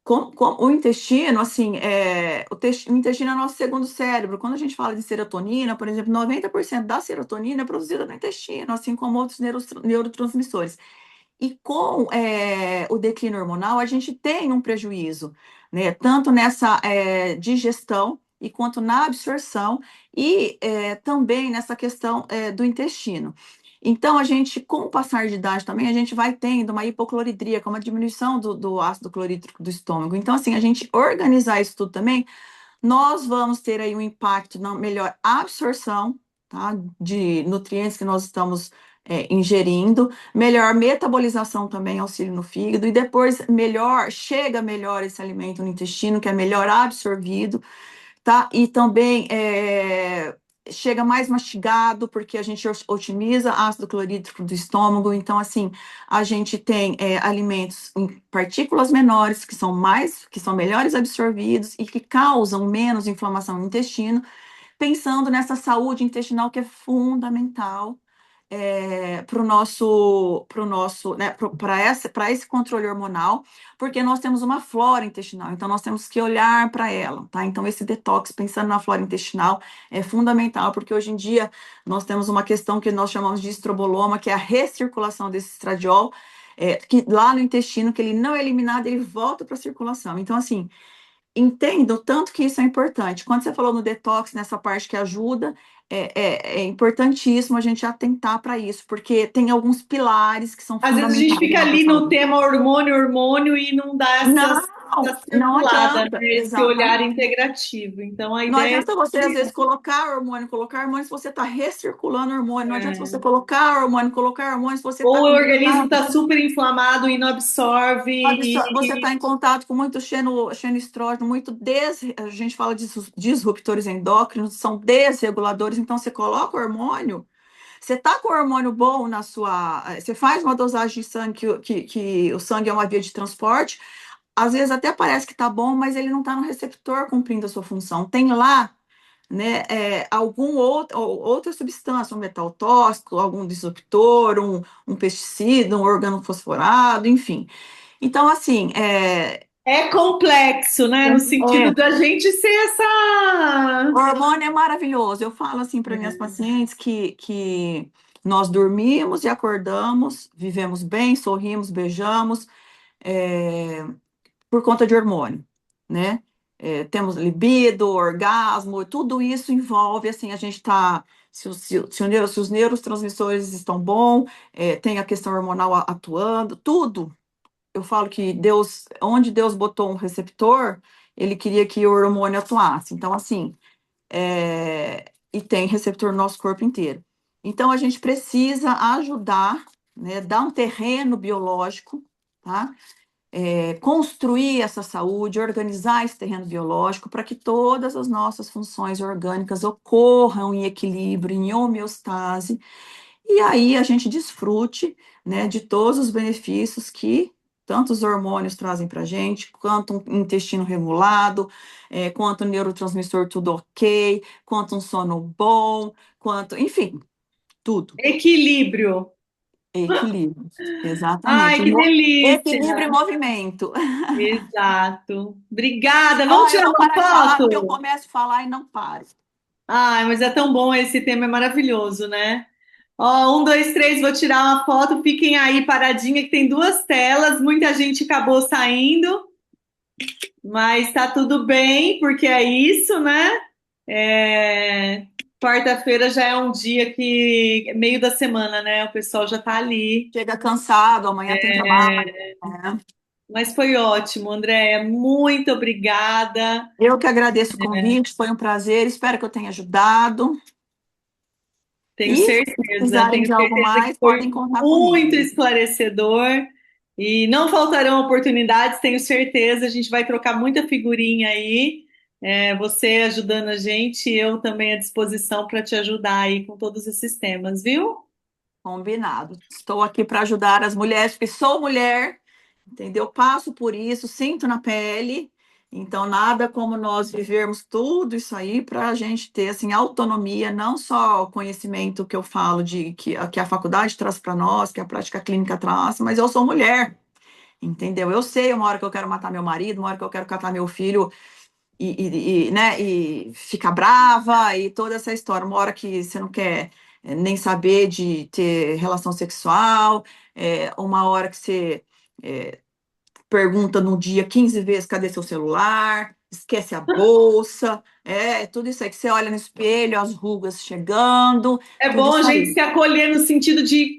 o intestino, assim, o intestino é o nosso segundo cérebro. Quando a gente fala de serotonina, por exemplo, 90% da serotonina é produzida no intestino, assim como outros neurotransmissores. E com o declínio hormonal, a gente tem um prejuízo, né? Tanto nessa digestão e quanto na absorção e também nessa questão do intestino. Então, com o passar de idade também, a gente vai tendo uma hipocloridria, que é uma diminuição do ácido clorídrico do estômago. Então, assim, a gente organizar isso tudo também, nós vamos ter aí um impacto na melhor absorção, tá, de nutrientes que nós estamos ingerindo, melhor metabolização também, auxílio no fígado, e depois chega melhor esse alimento no intestino, que é melhor absorvido, tá? E também chega mais mastigado, porque a gente otimiza ácido clorídrico do estômago. Então, assim, a gente tem alimentos em partículas menores, que são melhores absorvidos e que causam menos inflamação no intestino, pensando nessa saúde intestinal que é fundamental para o nosso, né, para esse controle hormonal, porque nós temos uma flora intestinal, então nós temos que olhar para ela, tá? Então, esse detox, pensando na flora intestinal, é fundamental, porque hoje em dia nós temos uma questão que nós chamamos de estroboloma, que é a recirculação desse estradiol, que lá no intestino, que ele não é eliminado, ele volta para a circulação. Então, assim, entendo o tanto que isso é importante. Quando você falou no detox, nessa parte que ajuda, é importantíssimo a gente atentar para isso, porque tem alguns pilares que são Às vezes a gente fundamentais na fica nossa ali no saúde. tema hormônio, hormônio e não dá Não, essa não circulada, né? adianta, Esse olhar exatamente. integrativo. Então a Não ideia adianta você, às vezes, colocar hormônio se você está recirculando hormônio. Não adianta você é, colocar hormônio se você está ou o com organismo muita. está super inflamado e não absorve, Você está em contato com muito xenoestrógeno, a gente fala de disruptores endócrinos, são desreguladores, então você coloca o hormônio, você está com o hormônio bom você faz uma dosagem de sangue, que o sangue é uma via de transporte, às vezes até parece que está bom, mas ele não está no receptor cumprindo a sua função. Tem lá, né, outra substância, um metal tóxico, algum disruptor, um pesticida, um organofosforado, enfim. Então, assim, é complexo, né? No sentido da gente ser o essa. hormônio é maravilhoso. Eu falo assim para minhas pacientes que nós dormimos e acordamos, vivemos bem, sorrimos, beijamos, é, por conta de hormônio, né? Temos libido, orgasmo, tudo isso envolve, assim, a gente está. Se os neurotransmissores estão bons, tem a questão hormonal atuando, tudo. Eu falo que onde Deus botou um receptor, ele queria que o hormônio atuasse. Então, assim, e tem receptor no nosso corpo inteiro. Então, a gente precisa ajudar, né, dar um terreno biológico, tá? Construir essa saúde, organizar esse terreno biológico para que todas as nossas funções orgânicas ocorram em equilíbrio, em homeostase, e aí a gente desfrute, né, de todos os benefícios que tanto os hormônios trazem para a gente, quanto um intestino regulado, quanto um neurotransmissor tudo ok, quanto um sono bom, enfim, tudo. Equilíbrio. Equilíbrio, Ai, exatamente. que Equilíbrio e delícia! movimento. Exato. Obrigada. Vamos Ah, eu tirar não uma paro de falar, porque eu foto? começo a falar e não paro. Ai, mas é tão bom, esse tema é maravilhoso, né? Ó, um, dois, três, vou tirar uma foto. Fiquem aí paradinha, que tem duas telas. Muita gente acabou saindo, mas tá tudo bem, porque é isso, né? É, Quarta-feira já é um dia que, meio da semana, né? O pessoal já tá ali. Chega cansado, amanhã tem trabalho, né? Mas foi ótimo, Andréia. Muito obrigada. Eu que agradeço o convite, foi um prazer, espero que eu tenha ajudado. Tenho E se certeza, precisarem tenho de algo certeza que mais, foi podem contar muito comigo. esclarecedor. E não faltarão oportunidades, tenho certeza. A gente vai trocar muita figurinha aí. Você ajudando a gente, eu também à disposição para te ajudar aí com todos esses temas, viu? Combinado. Estou aqui para ajudar as mulheres, porque sou mulher, entendeu? Passo por isso, sinto na pele. Então, nada como nós vivermos tudo isso aí para a gente ter assim, autonomia, não só o conhecimento que eu falo de que a faculdade traz para nós, que a prática clínica traz, mas eu sou mulher, entendeu? Eu sei uma hora que eu quero matar meu marido, uma hora que eu quero catar meu filho né, e ficar brava e toda essa história. Uma hora que você não quer nem saber de ter relação sexual, uma hora que você pergunta no dia 15 vezes cadê seu celular, esquece a bolsa, tudo isso aí que você olha no espelho, as rugas chegando, É tudo bom a isso gente aí. se acolher no sentido de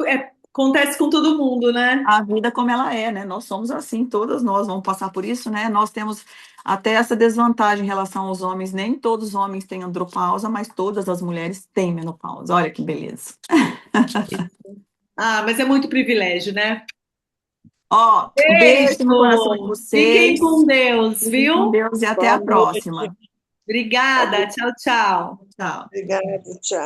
acontece com todo mundo, né? A vida como ela é, né? Nós somos assim, todas nós vamos passar por isso, né? Nós temos até essa desvantagem em relação aos homens. Nem todos os homens têm andropausa, mas todas as mulheres têm menopausa. Olha que beleza. Ah, mas é muito privilégio, né? Ó, um beijo no coração de Beijo! Fiquem vocês. com Deus, Fiquem com viu? Deus e até Boa a noite. próxima. Obrigada. Tchau, tchau. Tchau. Obrigada, tchau.